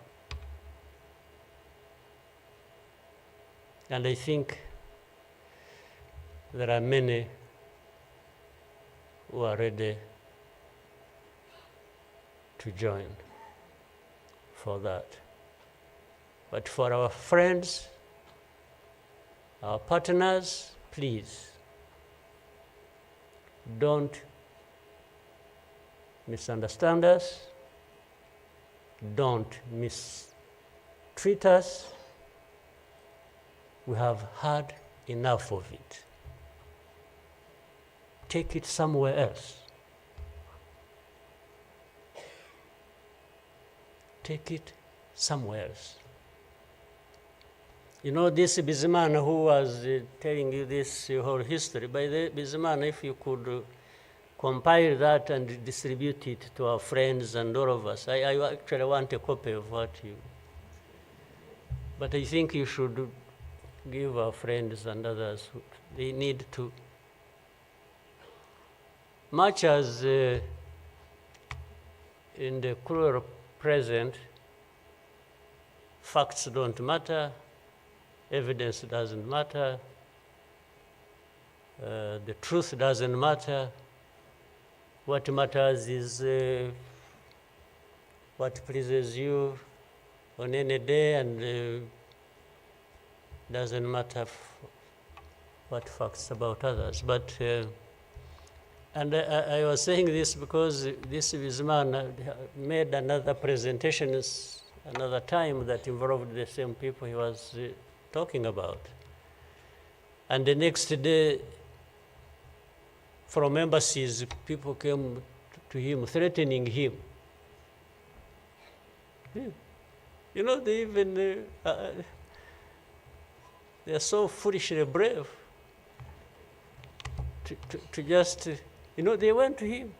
And I think there are many who are ready to join for that. But for our friends, our partners, please don't misunderstand us, don't mistreat us. We have had enough of it. Take it somewhere else. Take it somewhere else. You know, this Bizimana who was telling you this whole history, by the Bizimana, if you could compile that and distribute it to our friends and all of us. I actually want a copy of what you... But I think you should give our friends and others, they need to... Much as in the cruel present, facts don't matter, evidence doesn't matter, the truth doesn't matter. What matters is what pleases you on any day, and doesn't matter what facts about others. But and I was saying this because this man made another presentation another time that involved the same people he was talking about. And the next day, from embassies, people came to him, threatening him. Yeah. You know, they even, they are so foolishly brave to just, you know, they went to him.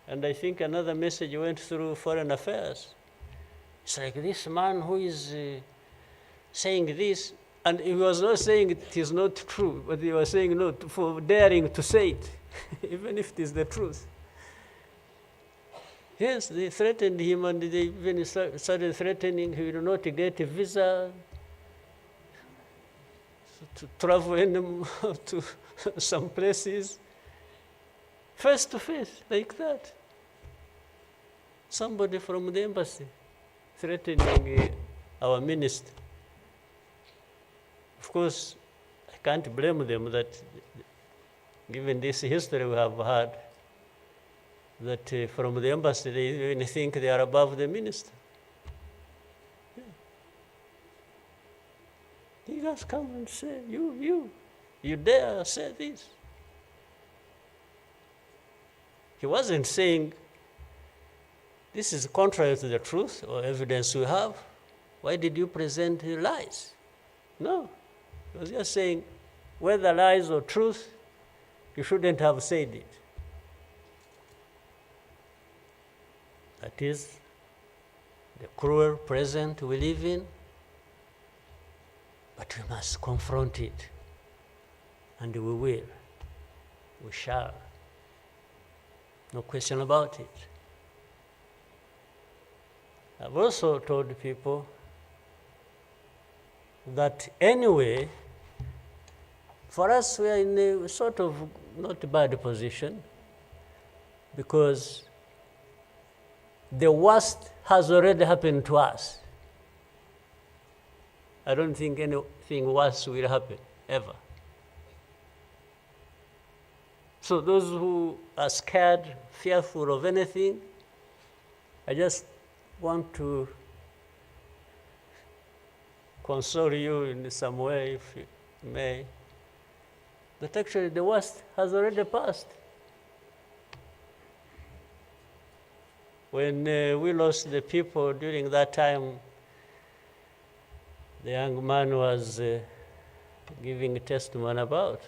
And I think another message went through Foreign Affairs. It's like this man who is saying this, and he was not saying it is not true, but he was saying no for daring to say it, even if it is the truth. Yes, they threatened him, and they even started threatening he will not get a visa to travel anymore to some places, face to face, like that. Somebody from the embassy threatening our minister. Of course, I can't blame them that, given this history we have had, that from the embassy they even think they are above the minister. Yeah. He just come and say, you dare say this. He wasn't saying, this is contrary to the truth or evidence we have. Why did you present lies? No. He was just saying, whether lies or truth, you shouldn't have said it. That is the cruel present we live in, but we must confront it, and we will. We shall. No question about it. I've also told people that anyway, for us, we are in a sort of not bad position, because the worst has already happened to us. I don't think anything worse will happen, ever. So those who are scared, fearful of anything, I just want to console you in some way, if you may, that actually the worst has already passed. When we lost the people during that time, the young man was giving a testimony about.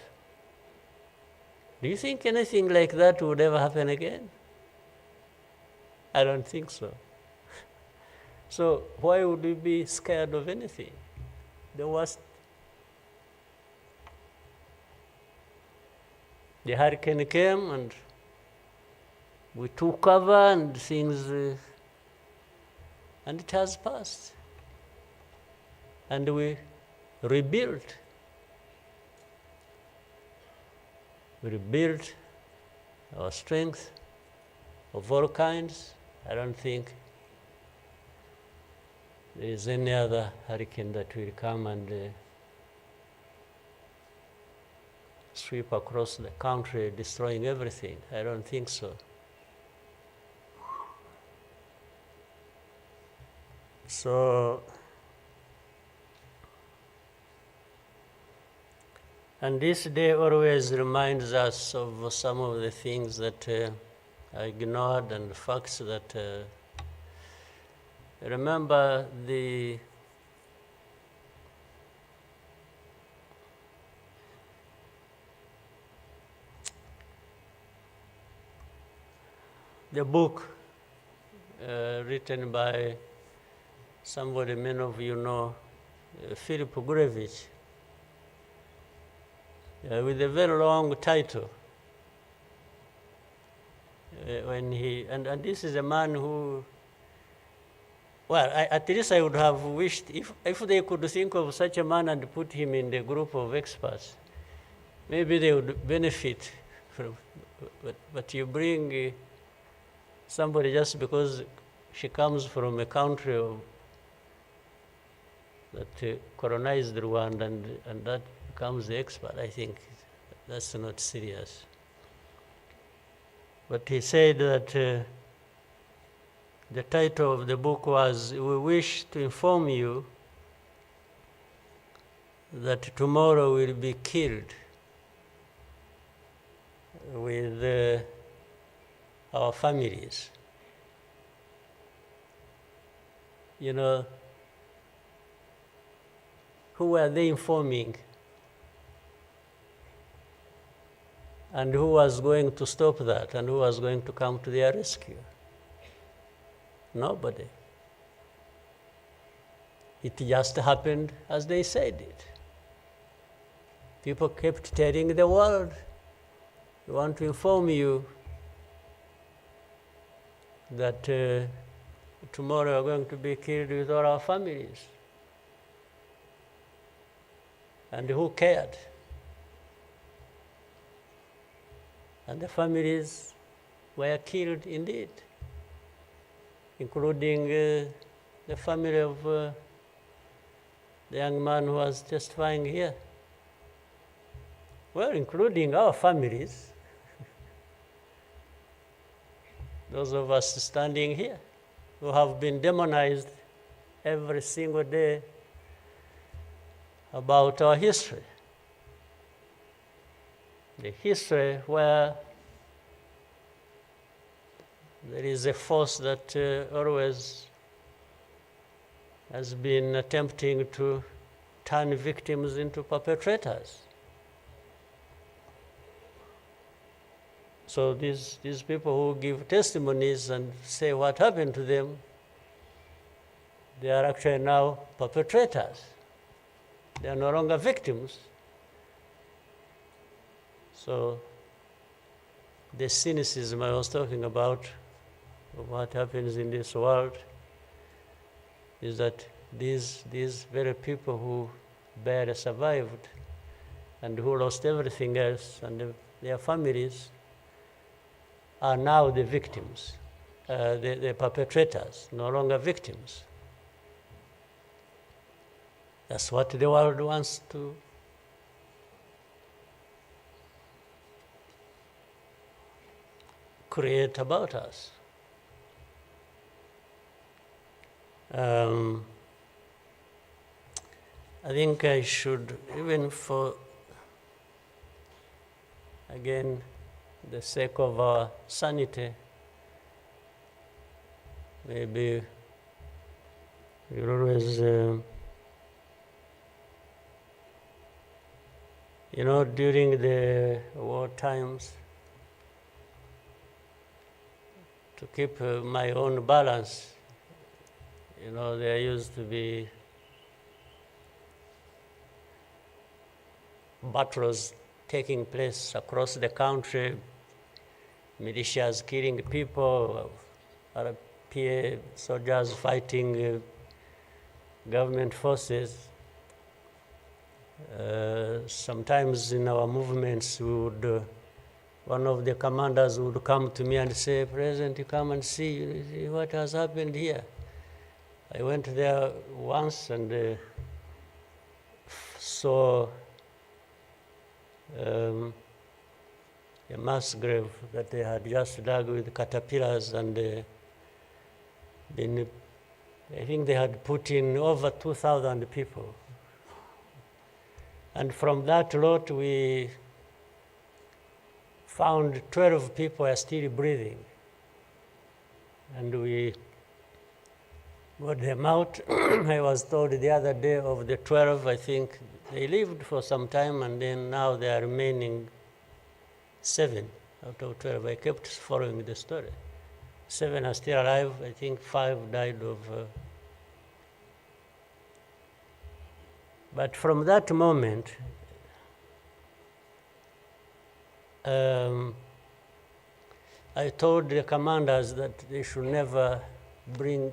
Do you think anything like that would ever happen again? I don't think so. So why would we be scared of anything? The worst. The hurricane came and we took cover and things, and it has passed. And we rebuilt. We rebuilt our strength of all kinds. I don't think there is any other hurricane that will come and sweep across the country, destroying everything. I don't think so. So, and this day always reminds us of some of the things that I ignored and the facts that remember the book written by somebody many of you know, Philip Gurevich, with a very long title. When he and this is a man who, well, at least I would have wished if they could think of such a man and put him in the group of experts, maybe they would benefit from. But you bring somebody just because she comes from a country that colonized Rwanda and that becomes the expert. I think that's not serious. But he said that the title of the book was, "We wish to inform you that tomorrow will be killed with our families. You know, who were they informing? And who was going to stop that? And who was going to come to their rescue? Nobody. It just happened as they said it. People kept telling the world, we want to inform you that tomorrow we're going to be killed with all our families. And who cared? And the families were killed indeed, including the family of the young man who was testifying here. Well, including our families, those of us standing here who have been demonized every single day about our history. The history where there is a force that always has been attempting to turn victims into perpetrators. So these people who give testimonies and say what happened to them, they are actually now perpetrators. They are no longer victims. So the cynicism I was talking about of what happens in this world is that these very people who barely survived and who lost everything else and their families are now the victims, the perpetrators, no longer victims. That's what the world wants to create about us. I think I should, even for, again, the sake of our sanity, maybe we'll always, you know, during the war times, to keep my own balance, you know, there used to be battles taking place across the country, militias killing people, RPA soldiers fighting government forces. Sometimes in our movements, we would, one of the commanders would come to me and say, President, you come and see what has happened here. I went there once and saw a mass grave that they had just dug with caterpillars, and I think they had put in over 2,000 people. And from that lot, we found 12 people are still breathing. And we got them out. I was told the other day of the 12, I think they lived for some time, and then now they are remaining 7 out of 12. I kept following the story. 7 are still alive. I think 5 died of... But from that moment, I told the commanders that they should never bring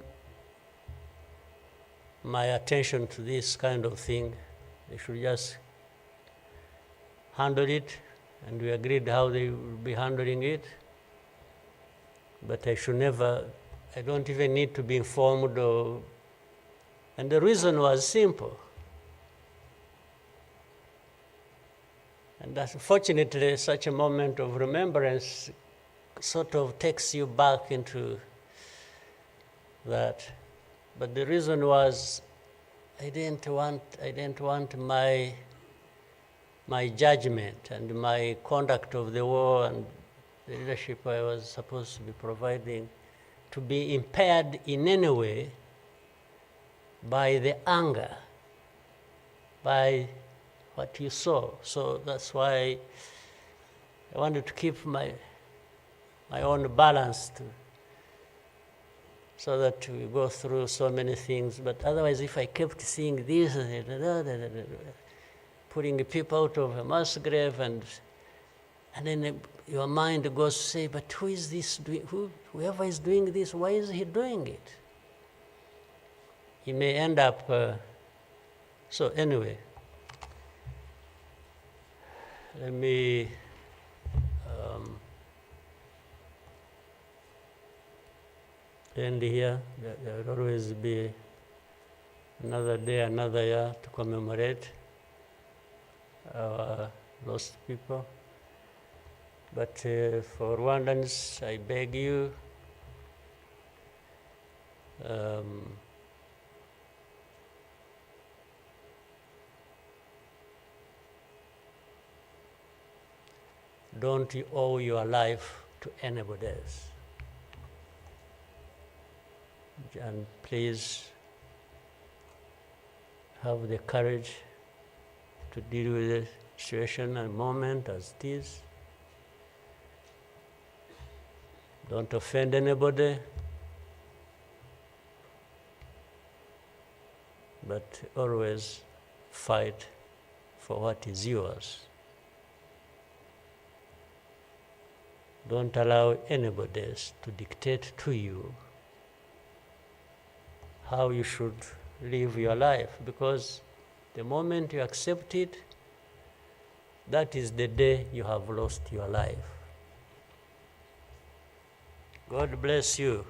my attention to this kind of thing. They should just handle it, and we agreed how they would be handling it. But I should never, I don't even need to be informed or, and the reason was simple. And unfortunately, such a moment of remembrance sort of takes you back into that. But the reason was I didn't want my my judgment and my conduct of the war and the leadership I was supposed to be providing to be impaired in any way by the anger, by what you saw. So that's why I wanted to keep my own balance so that we go through so many things. But otherwise, if I kept seeing this, putting people out of a mass grave, and then your mind goes to say, but who is this doing? Whoever is doing this, why is he doing it? He may end up. So anyway, let me end here. There will always be another day, another year to commemorate our lost people. But for Rwandans, I beg you, don't owe your life to anybody else. And please have the courage to deal with the situation and moment as it is. Don't offend anybody, but always fight for what is yours. Don't allow anybody else to dictate to you how you should live your life, because the moment you accept it, that is the day you have lost your life. God bless you.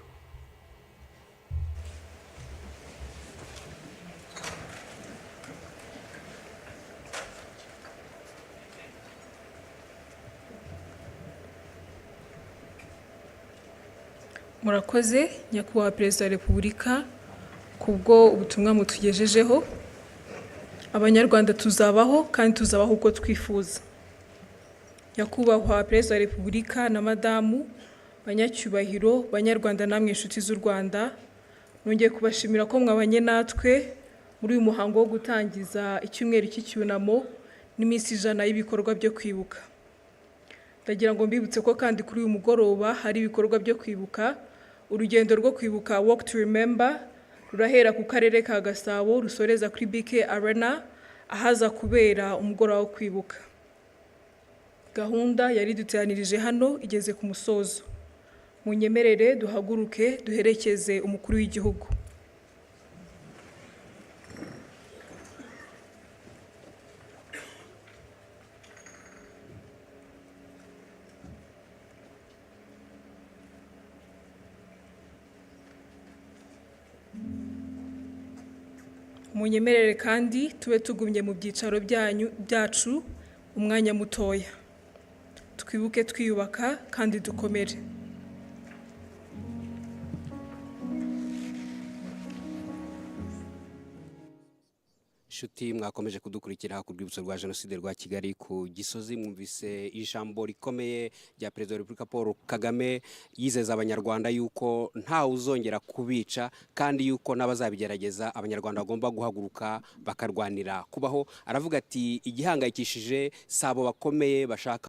Murakoze nyakubahwa Perezida wa Repubulika kubwo ubutumwa mutugejejeho. Abanyarwanda tuzabaho kandi tuzabaho uko twifuza. Nyakubahwa Perezida wa Repubulika na Madamu, banyacyubahiro, banyarwanda namwe inshuti z'u Rwanda, nongeye kubashimira ko mwabanye natwe muri uyu muhango wo gutangiza icyumweru cy'icyunamo n'iminsi 100 y'ibikorwa byo kwibuka. Ndagira ngo mbibutse ko kandi kuri uyu mugoroba hari ibikorwa byo kwibuka. Urugendo rwo kwibuka Walk to Remember rurahera ku karere ka Gasabo rusoreza kuri BK Arena ahaza kubera umugoroba wo kwibuka. Gahunda yari duteranirije hano igeze ku musozo. Munyemerere duhaguruke duherekeze umukuru w'igihugu. Munyemerere kandi tube tugumye mu byicaro byacu umwanya mutoya. Twibuke twiyubaka kandi dukomere. Shuti mwakomeje kudukurikira ku rwibutso rwa Genocide rwa Kigali ku Gisozi. Mwumvise ijambo rikomeye rya Perezida wa Repubulika Paul Kagame yizeza abanyarwanda yuko nta uzongera kubica kandi yuko n'abazabigerageza abanyarwanda bagomba guhaguruka bakarwanira kubaho. Aravuga ati igihangayikishije sabo bakomeye bashaka